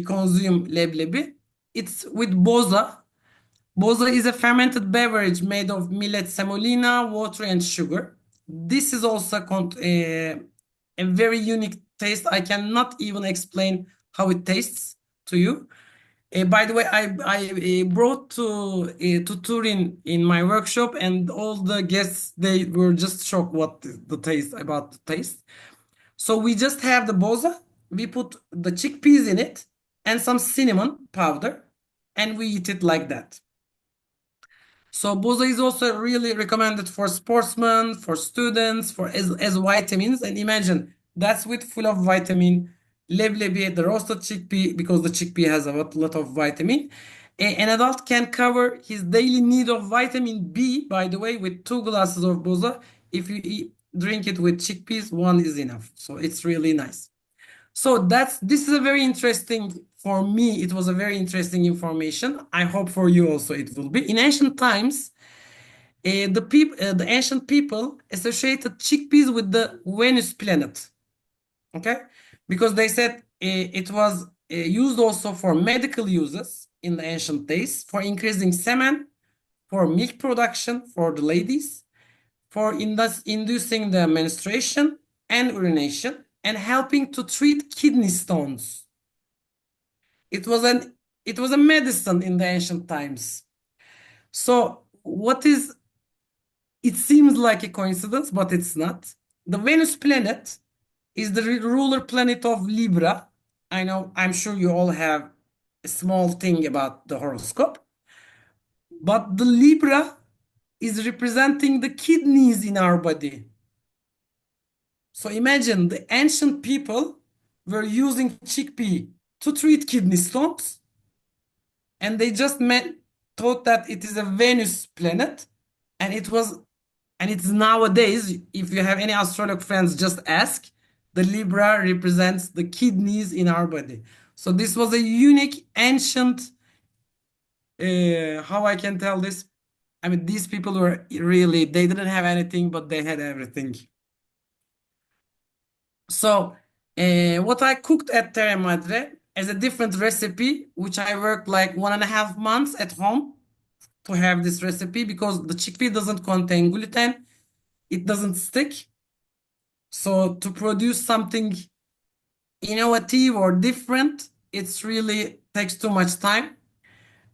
consume leblebi. It's with boza. Boza is a fermented beverage made of millet semolina, water, and sugar. This is also a very unique taste. I cannot even explain how it tastes to you. By the way, I brought to Turin in my workshop, and all the guests, they were just shocked about the taste. So we just have the boza, we put the chickpeas in it and some cinnamon powder, and we eat it like that. So boza is also really recommended for sportsmen, for students, as vitamins. And imagine that's with full of vitamin. Leblebi, the roasted chickpea, because the chickpea has a lot of vitamin. An adult can cover his daily need of vitamin B, by the way, with 2 glasses of boza. If you drink it with chickpeas, 1 is enough. So it's really nice. So this is a very interesting, for me, it was a very interesting information. I hope for you also it will be. In ancient times, the ancient people associated chickpeas with the Venus planet. Okay? Because they said it was used also for medical uses in the ancient days, for increasing semen, for milk production for the ladies, for inducing the menstruation and urination, and helping to treat kidney stones. It was a medicine in the ancient times. So it seems like a coincidence, but it's not. The Venus planet is the ruler planet of Libra. I'm sure you all have a small thing about the horoscope. But the Libra is representing the kidneys in our body. So imagine the ancient people were using chickpea to treat kidney stones, and they just thought that it is a Venus planet, and it's nowadays, if you have any astrologer friends, just ask. The Libra represents the kidneys in our body. So this was a unique ancient, how I can tell this? I mean, these people were really, they didn't have anything, but they had everything. So, what I cooked at Terra Madre as a different recipe, which I worked like 1.5 months at home to have this recipe because the chickpea doesn't contain gluten, it doesn't stick. So, to produce something innovative or different, it's really takes too much time.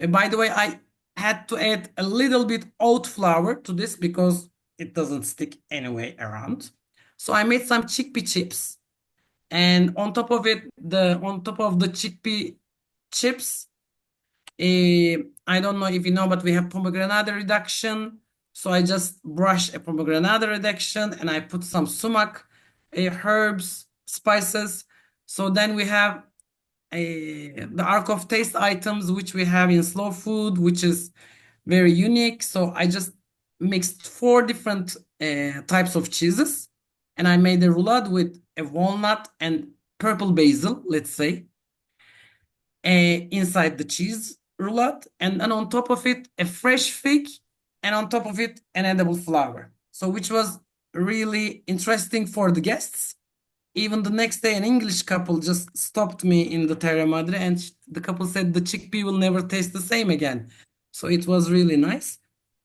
By the way, I had to add a little bit oat flour to this because it doesn't stick anyway around. So I made some chickpea chips, and on top of the chickpea chips, I don't know if you know, but we have pomegranate reduction. So I just brush a pomegranate reduction and I put some sumac, herbs, spices. So then we have the arc of taste items which we have in slow food, which is very unique. So I just mixed 4 different types of cheeses, and I made a roulade with a walnut and purple basil, let's say, inside the cheese roulade, and then on top of it a fresh fig, and on top of it an edible flower. So which was really interesting for the guests. Even the next day, an English couple just stopped me in the Terra Madre, and the couple said the chickpea will never taste the same again. So it was really nice.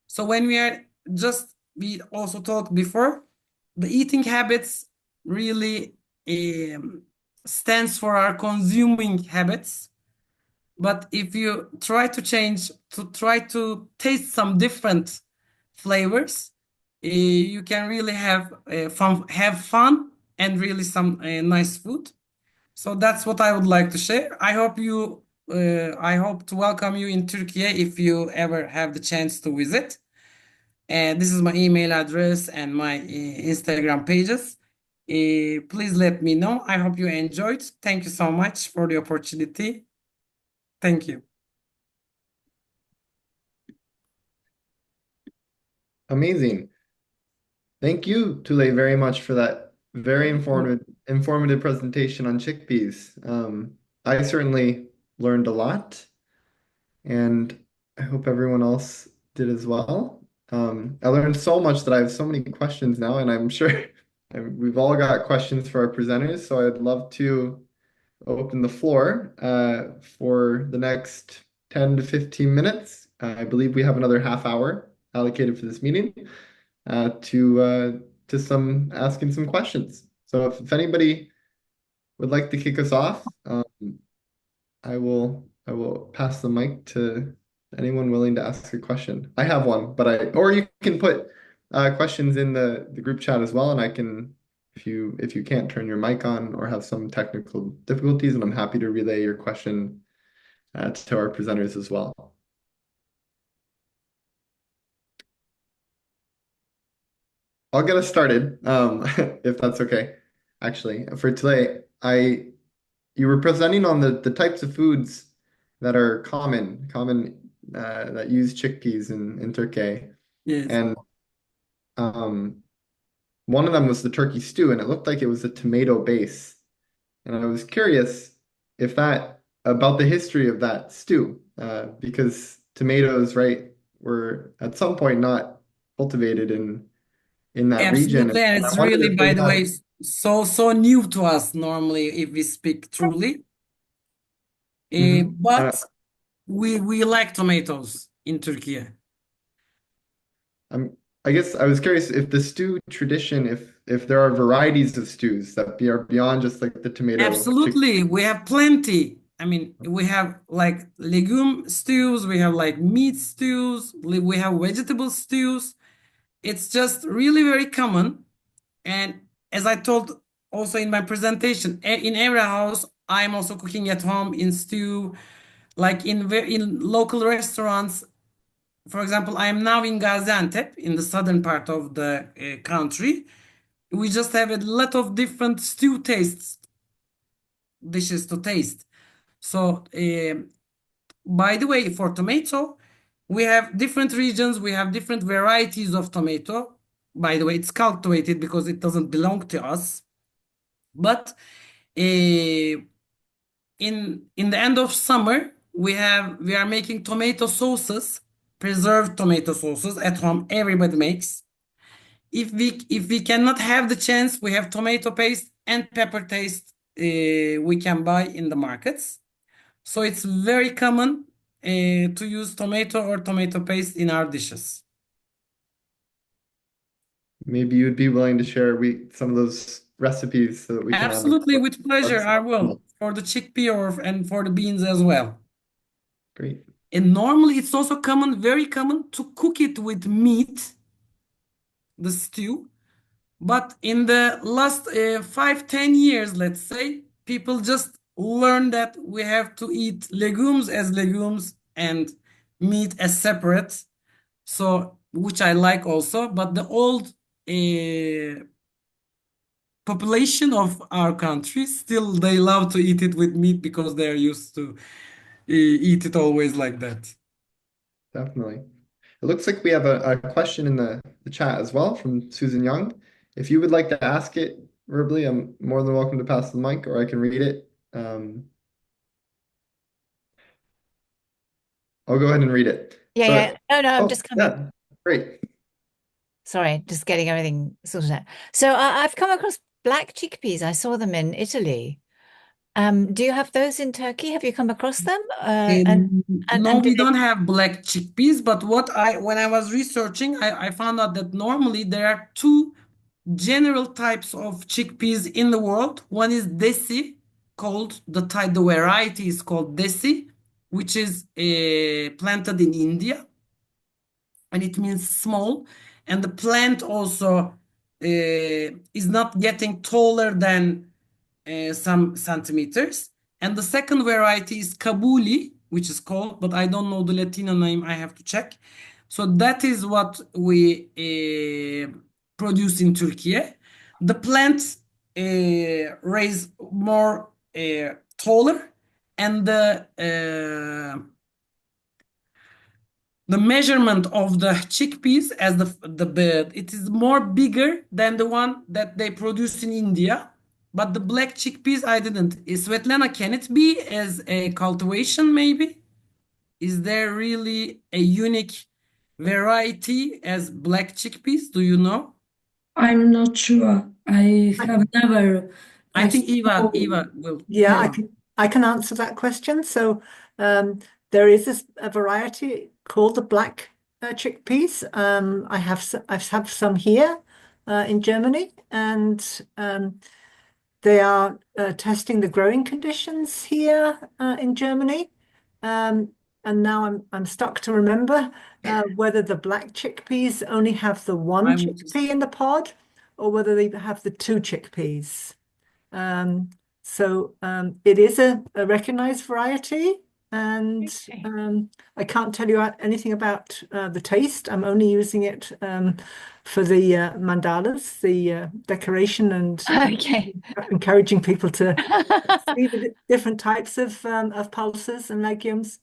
So when we also talked before, the eating habits really stands for our consuming habits. But if you try to change, to try to taste some different flavors, you can really have fun and really some nice food. So that's what I would like to share. I hope to welcome you in Turkey if you ever have the chance to visit. And this is my email address and my Instagram pages. Please let me know. I hope you enjoyed. Thank you so much for the opportunity. Thank you. Amazing. Thank you, Tule, very much for that very informative presentation on chickpeas. I certainly learned a lot, and I hope everyone else did as well. I learned so much that I have so many questions now, and I'm sure we've all got questions for our presenters, so I'd love to open the floor for the next 10 to 15 minutes. I believe we have another half hour allocated for this meeting to some asking some questions. So if anybody would like to kick us off, I will pass the mic to anyone willing to ask a question. I have one, or you can put questions in the group chat as well, and I can, if you can't turn your mic on or have some technical difficulties, and I'm happy to relay your question to our presenters as well. I'll get us started, if that's okay. Actually, for today, you were presenting on the types of foods that are common that use chickpeas in Turkey, Yes. and one of them was the turkey stew, and it looked like it was a tomato base. And I was curious about the history of that stew, because tomatoes, right, were at some point not cultivated in that region. Absolutely, and And I it's wondered really, if by they the way, so new to us normally if we speak truly. But we like tomatoes in Turkey. I guess I was curious if the stew tradition, if there are varieties of stews that are beyond just like the tomato Absolutely, we have plenty. I mean, we have like legume stews, we have like meat stews, we have vegetable stews. It's just really very common. And as I told also in my presentation, in every house, I'm also cooking at home in stew, like in local restaurants. For example, I am now in Gaziantep, in the southern part of the country. We just have a lot of different stew dishes to taste. So, by the way, for tomato, we have different regions, we have different varieties of tomato. By the way, it's cultivated because it doesn't belong to us. But in the end of summer, we are making tomato sauces, preserved tomato sauces at home. Everybody makes. If we cannot have the chance, we have tomato paste and pepper taste we can buy in the markets. So it's very common to use tomato or tomato paste in our dishes. Maybe you'd be willing to share some of those recipes so that we can add them Absolutely, to with pleasure, our I will. For the chickpea and for the beans as well. Great. And normally it's also common, very common to cook it with meat, the stew. But in the last 5-10 years, let's say, people just learn that we have to eat legumes as legumes and meat as separate. So, which I like also. But the old population of our country still they love to eat it with meat because they're used to eat it always like that. Definitely. It looks like we have a question in the chat as well from Susan Young. If you would like to ask it verbally, I'm more than welcome to pass the mic or I can read it. I'll go ahead and read it. Yeah, So, yeah. No, I'm oh, just coming. yeah, great. Sorry, just getting everything sorted out. So I've come across black chickpeas. I saw them in Italy. Do you have those in Turkey? Have you come across them? No, do we they? don't have black chickpeas, but when I was researching, I found out that normally there are two general types of chickpeas in the world. One is desi, the variety is called desi, which is planted in India, and it means small. And the plant also is not getting taller than some centimeters. And the second variety is Kabuli, which is called, but I don't know the Latino name. I have to check. So that is what we produce in Turkey. The plants raise more taller, and the measurement of the chickpeas as the bed, it is more bigger than the one that they produce in India. But the black chickpeas, I didn't. Svetlana, can it be as a cultivation maybe? Is there really a unique variety as black chickpeas? Do you know? I'm not sure. I have never I think saw. Eva will. Yeah, Yeah. I can answer that question. So there is a variety called the black chickpeas. I have some here in Germany, and they are testing the growing conditions here in Germany. And now I'm stuck to remember whether the black chickpeas only have the one I will just- chickpea in the pod, or whether they have the two chickpeas. So it is a recognized variety, and Okay. I can't tell you anything about the taste. I'm only using it for the mandalas, the decoration, and Okay. encouraging people to see the different types of pulses and legumes.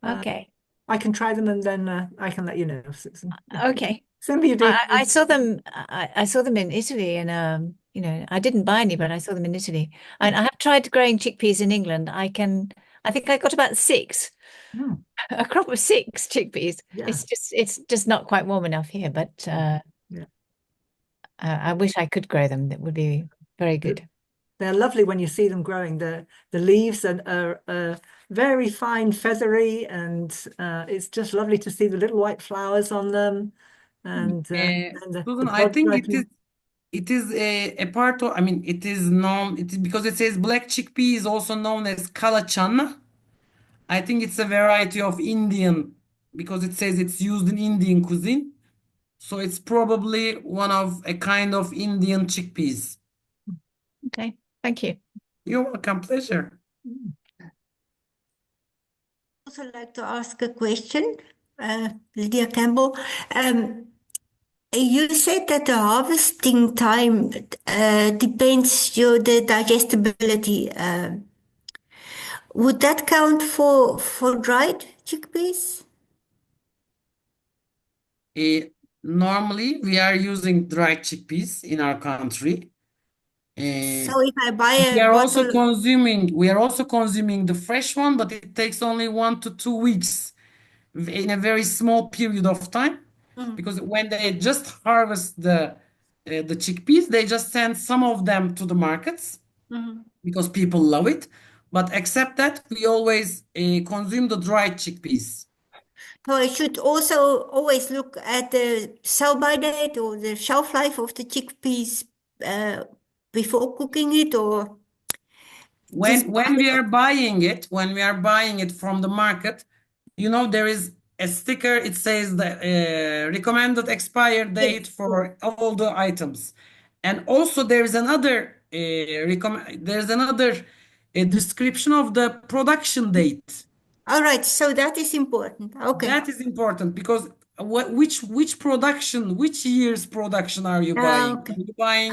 Okay. I can try them, and then I can let you know, Susan. Okay. Send me your details. I saw them. I saw them in Italy, and I didn't buy any, but I saw them in Italy. And I have tried growing chickpeas in England. I think I got about 6, Hmm. a crop of 6 chickpeas. Yeah. It's just not quite warm enough here, but Yeah. I wish I could grow them. That would be very good. They're lovely when you see them growing. The leaves are very fine, feathery, and it's just lovely to see the little white flowers on them. And the Susan, I pods think ripening. it is a part of, I mean, it is known, it is because it says black chickpea is also known as kala channa. I think it's a variety of Indian because it says it's used in Indian cuisine. So it's probably one of a kind of Indian chickpeas. Okay, thank you. You're welcome, pleasure. Also like to ask a question, Lydia Campbell. You said that the harvesting time depends the digestibility. Would that count for dried chickpeas? Normally, we are using dried chickpeas in our country. So if I buy We a are also bottle, consuming the fresh one, but it takes only 1 to 2 weeks in a very small period of time. Mm. Because when they just harvest the the chickpeas. They just send some of them to the markets because people love it. But except that, we always consume the dried chickpeas. So I should also always look at the sell-by date or the shelf life of the chickpeas before cooking it, or just When we are buying it, from the market, you know, there is a sticker. It says the recommended expire date for all the items, and also there is another description of the production date. all right, so that is important. Okay. That is important because which year's production are you buying? Okay. Are you buying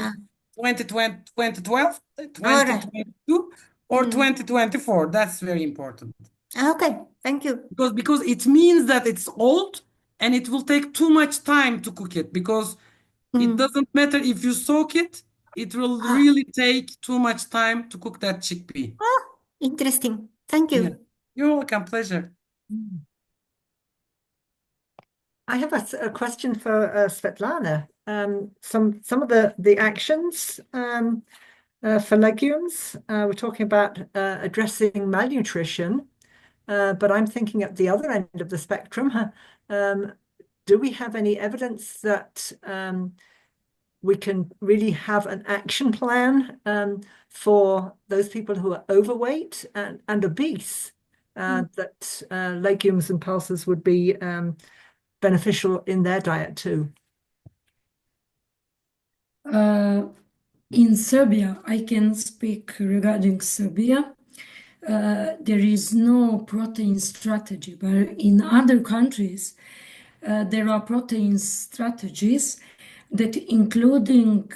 2020, 2012, All right. 2022, or 2024? That's very important Okay, thank you. because it means that it's old and it will take too much time to cook it because it doesn't matter if you soak it, it will really take too much time to cook that chickpea. Oh, interesting. Thank you. Yeah. You're welcome. Pleasure. I have a question for Svetlana. Some of the actions for legumes, we're talking about addressing malnutrition, but I'm thinking at the other end of the spectrum. Do we have any evidence that we can really have an action plan for those people who are overweight and obese, that legumes and pulses would be beneficial in their diet too? In Serbia, I can speak regarding Serbia. There is no protein strategy, but in other countries, there are protein strategies that including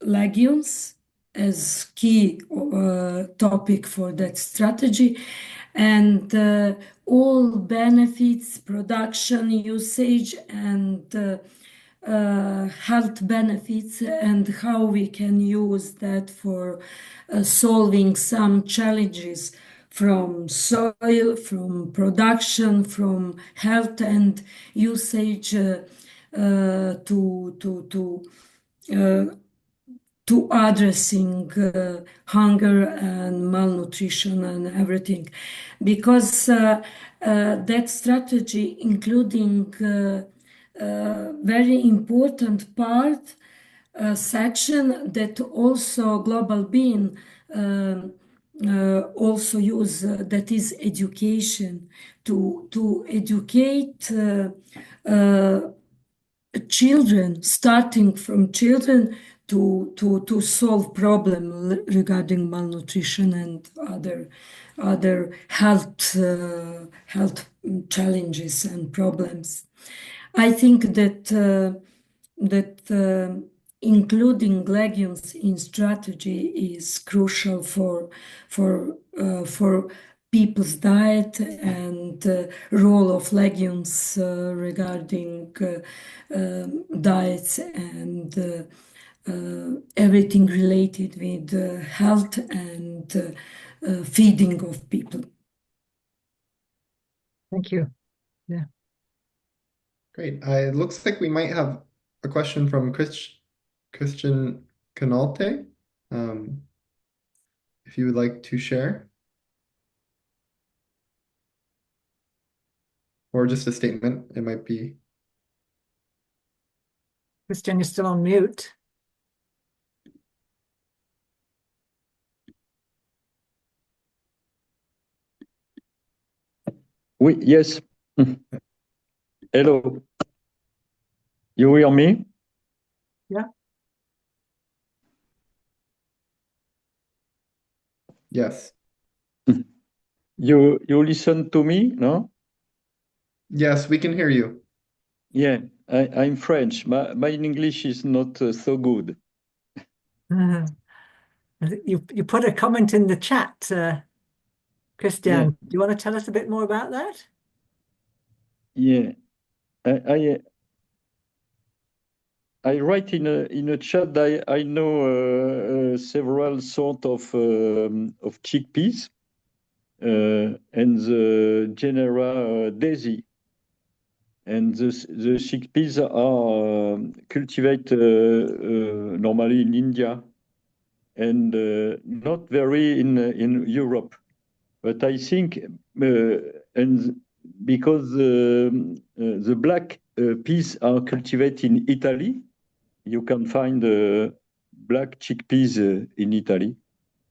legumes as key topic for that strategy, and all benefits, production, usage, and health benefits, and how we can use that for solving some challenges from soil, from production, from health and usage to addressing hunger and malnutrition and everything, because that strategy, including very important part section that also Global Bean also use, that is education, to educate children, starting from children, to solve problem regarding malnutrition and other health challenges and problems. I think that including legumes in strategy is crucial for people's diet, and role of legumes regarding diets and everything related with health and feeding of people. Thank you. Yeah. Great. It looks like we might have a question from Christian Canalte. If you would like to share. Or just a statement, it might be. Christian, you're still on mute. Yes. Hello. You hear me? Yeah. Yes. You listen to me, no? Yes, we can hear you. Yeah, I'm French. My English is not so good. You put a comment in the chat, Christian. Yeah. Do you want to tell us a bit more about that? Yeah, I write in a chat that I know several sort of chickpeas and the genera Daisy. And the chickpeas are cultivated normally in India and not very in Europe. But I think, and because the black peas are cultivated in Italy, you can find black chickpeas in Italy.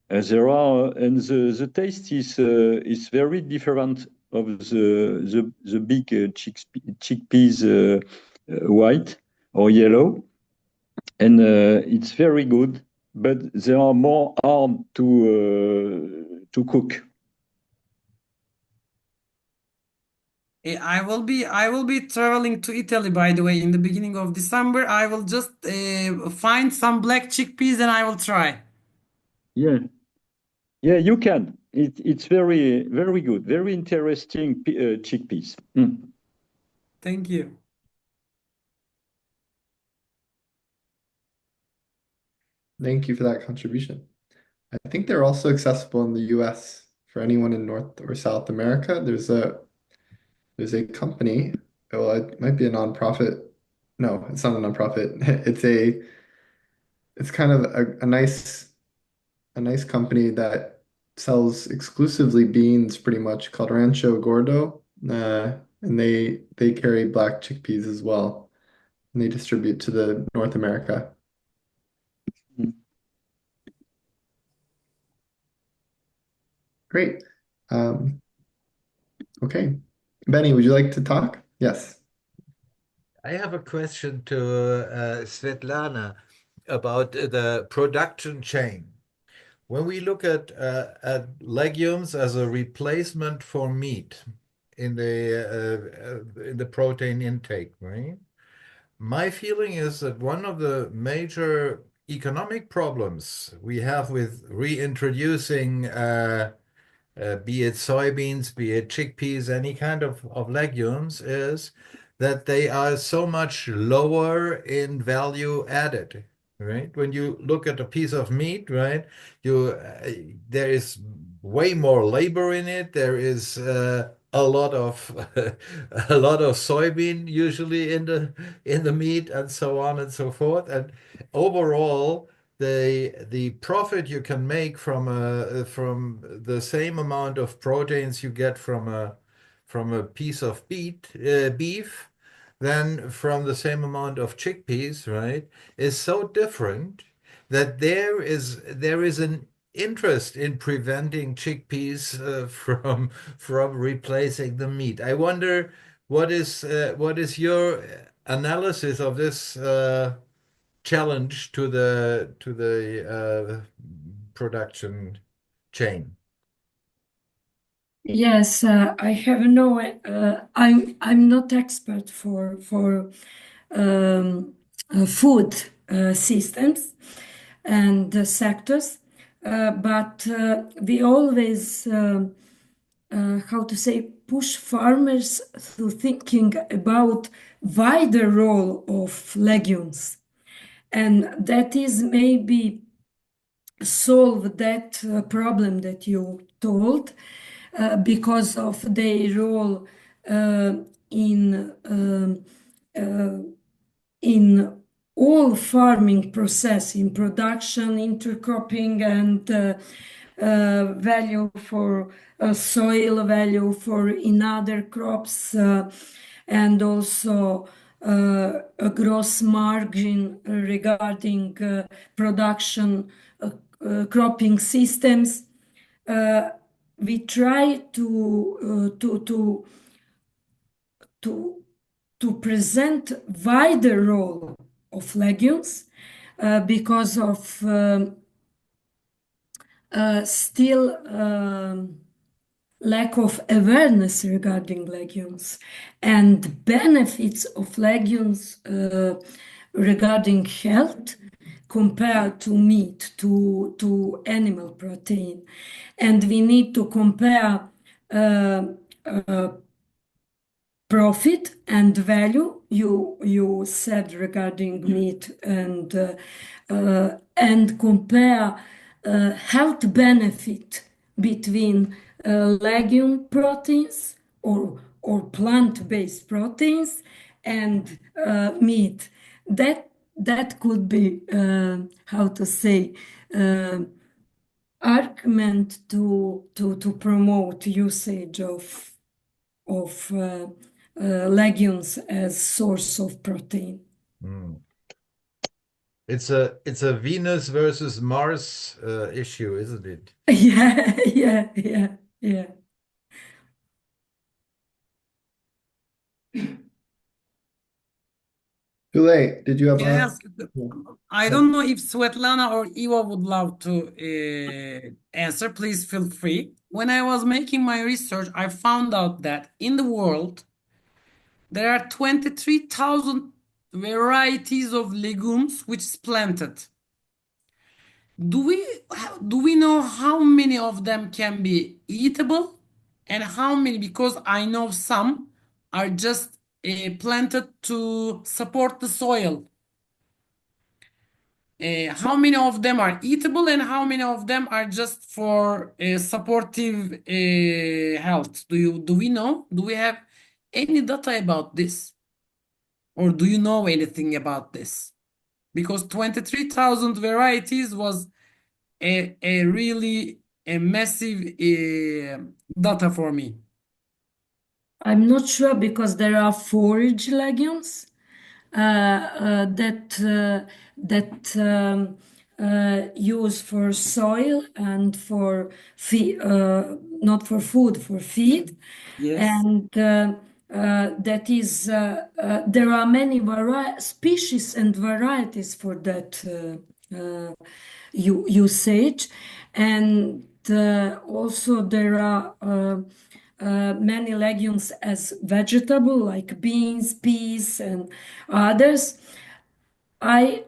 There are, and the taste is very different of the big chickpeas white or yellow, and it's very good, but they are more hard to cook. I will be traveling to Italy, by the way, in the beginning of December. I will just find some black chickpeas and I will try. Yeah, yeah, you can. It's very very good, very interesting chickpeas. Thank you. Thank you for that contribution. I think they're also accessible in the US for anyone in North or South America. There's a company, well, it might be a nonprofit. No, it's not a nonprofit. It's kind of a nice company that sells exclusively beans pretty much called Rancho Gordo. And they carry black chickpeas as well. And they distribute to the North America. Great. Okay. Benny, would you like to talk? Yes. I have a question to Svetlana about the production chain. When we look at legumes as a replacement for meat in the protein intake, right? My feeling is that one of the major economic problems we have with reintroducing be it soybeans, be it chickpeas, any kind of legumes, is that they are so much lower in value added, right? When you look at a piece of meat, right, there is way more labor in it. There is a lot of a lot of soybean usually in the meat, and so on and so forth. And overall, the profit you can make from the same amount of proteins you get from a piece of beef than from the same amount of chickpeas, right, is so different that there is an interest in preventing chickpeas from replacing the meat. I wonder what is your analysis of this challenge to the production chain? Yes, I have no. I'm not expert for food systems and sectors, but we always, how to say, push farmers through thinking about wider role of legumes, and that is maybe solve that problem that you told. Because of their role in all farming process, in production, intercropping, and value for soil value for in other crops, and also a gross margin regarding production cropping systems. We try to present wider role of legumes because of still lack of awareness regarding legumes and benefits of legumes regarding health compared to meat, to animal protein. And we need to compare profit and value, you said regarding meat, and compare health benefit between legume proteins or or plant-based proteins and meat. That could be how to say argument to promote usage of legumes as source of protein. Mm. It's a Venus versus Mars issue, isn't it? Yeah. Tule, did you have May I a? ask, I don't know if Svetlana or Eva would love to answer. Please feel free. When I was making my research, I found out that in the world, there are 23,000 varieties of legumes which is planted. Do we know how many of them can be eatable and how many, because I know some are just planted to support the soil. How many of them are eatable and how many of them are just for supportive health? Do we know? Do we have any data about this? Or do you know anything about this? Because 23,000 varieties was a really a massive data for me. I'm not sure because there are forage legumes that use for soil and for feed, not for food, for feed. Yes. And that is there are many species and varieties for that usage, and also there are many legumes as vegetable like beans, peas, and others. I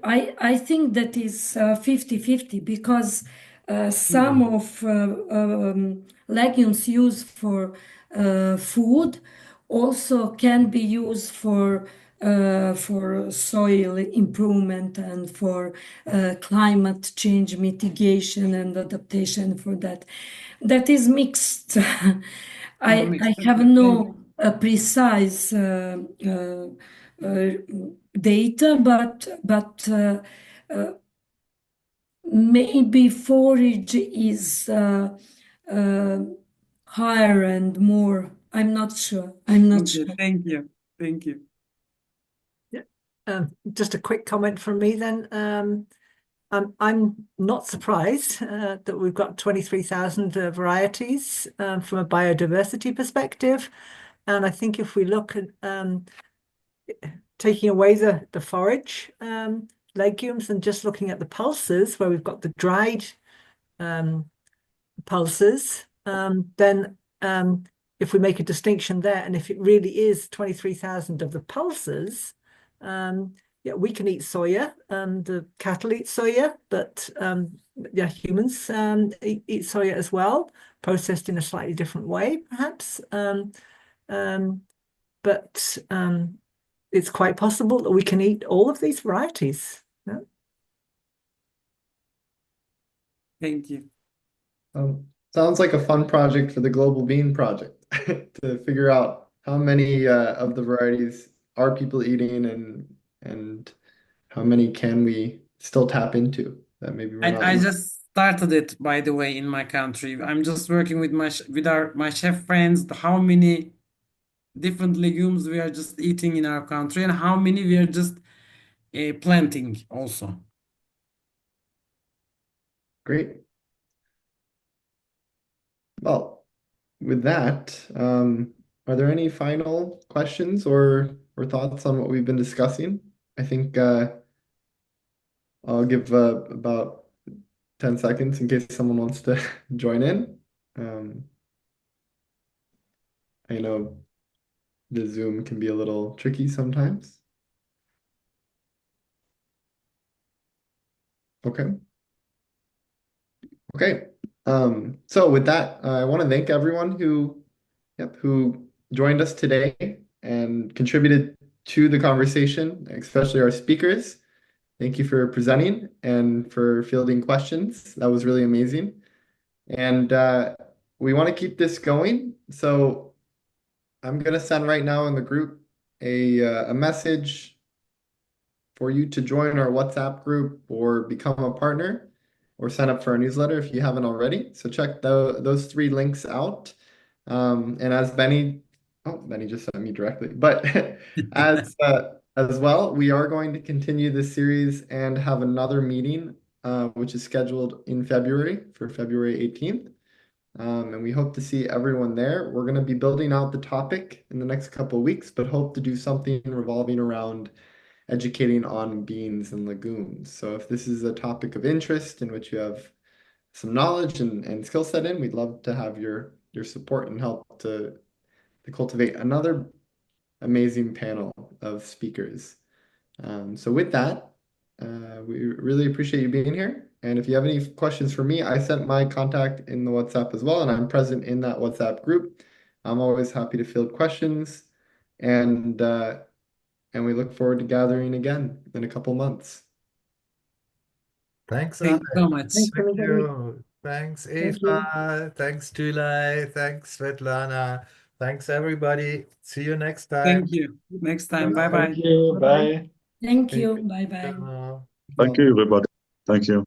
think that is 50-50 because some of legumes used for food also can be used for soil improvement and for climate change mitigation and adaptation for that. That is mixed. I have no precise data, but maybe forage is higher and more. I'm not sure. Okay, thank you. Thank you. Just a quick comment from me then. I'm not surprised that we've got 23,000 varieties from a biodiversity perspective. And I think if we look at taking away the forage legumes and just looking at the pulses, where we've got the dried pulses, then if we make a distinction there, and if it really is 23,000 of the pulses, yeah, we can eat soya, the cattle eat soya, but yeah, humans eat soya as well, processed in a slightly different way, perhaps. But it's quite possible that we can eat all of these varieties. Yeah? Thank you. Sounds like a fun project for the Global Bean Project to figure out how many of the varieties are people eating and how many can we still tap into that maybe we're not I using. just started it, by the way, in my country. I'm just working with my chef friends, how many different legumes we are just eating in our country and how many we are just planting also. Great. Well, with that, are there any final questions or thoughts on what we've been discussing? I think I'll give about 10 seconds in case someone wants to join in. I know the Zoom can be a little tricky sometimes. Okay. Okay. So with that, I want to thank everyone who joined us today and contributed to the conversation, especially our speakers. Thank you for presenting and for fielding questions. That was really amazing. And we want to keep this going. So I'm gonna send right now in the group a message for you to join our WhatsApp group or become a partner or sign up for our newsletter if you haven't already. So check those 3 links out. And as Benny just sent me directly, but as well, we are going to continue this series and have another meeting, which is scheduled in February for February 18th. And we hope to see everyone there. We're going to be building out the topic in the next couple of weeks, but hope to do something revolving around educating on beans and legumes. So if this is a topic of interest in which you have some knowledge and skill set in, we'd love to have your support and help to cultivate another amazing panel of speakers. So with that, we really appreciate you being here. And if you have any questions for me, I sent my contact in the WhatsApp as well, and I'm present in that WhatsApp group. I'm always happy to field questions, and we look forward to gathering again in a couple months. Thanks, Thank you so Alex. much. Thanks, Thank everybody. you. Thanks, Thank you. Eva. Thanks, Tulay. Thanks, Svetlana. Thanks, everybody. See you next time. Thank you. Next time. Bye bye. Thank you. Bye-bye. Bye. Thank Thank you. you. Bye bye. Thank you, everybody. Thank you.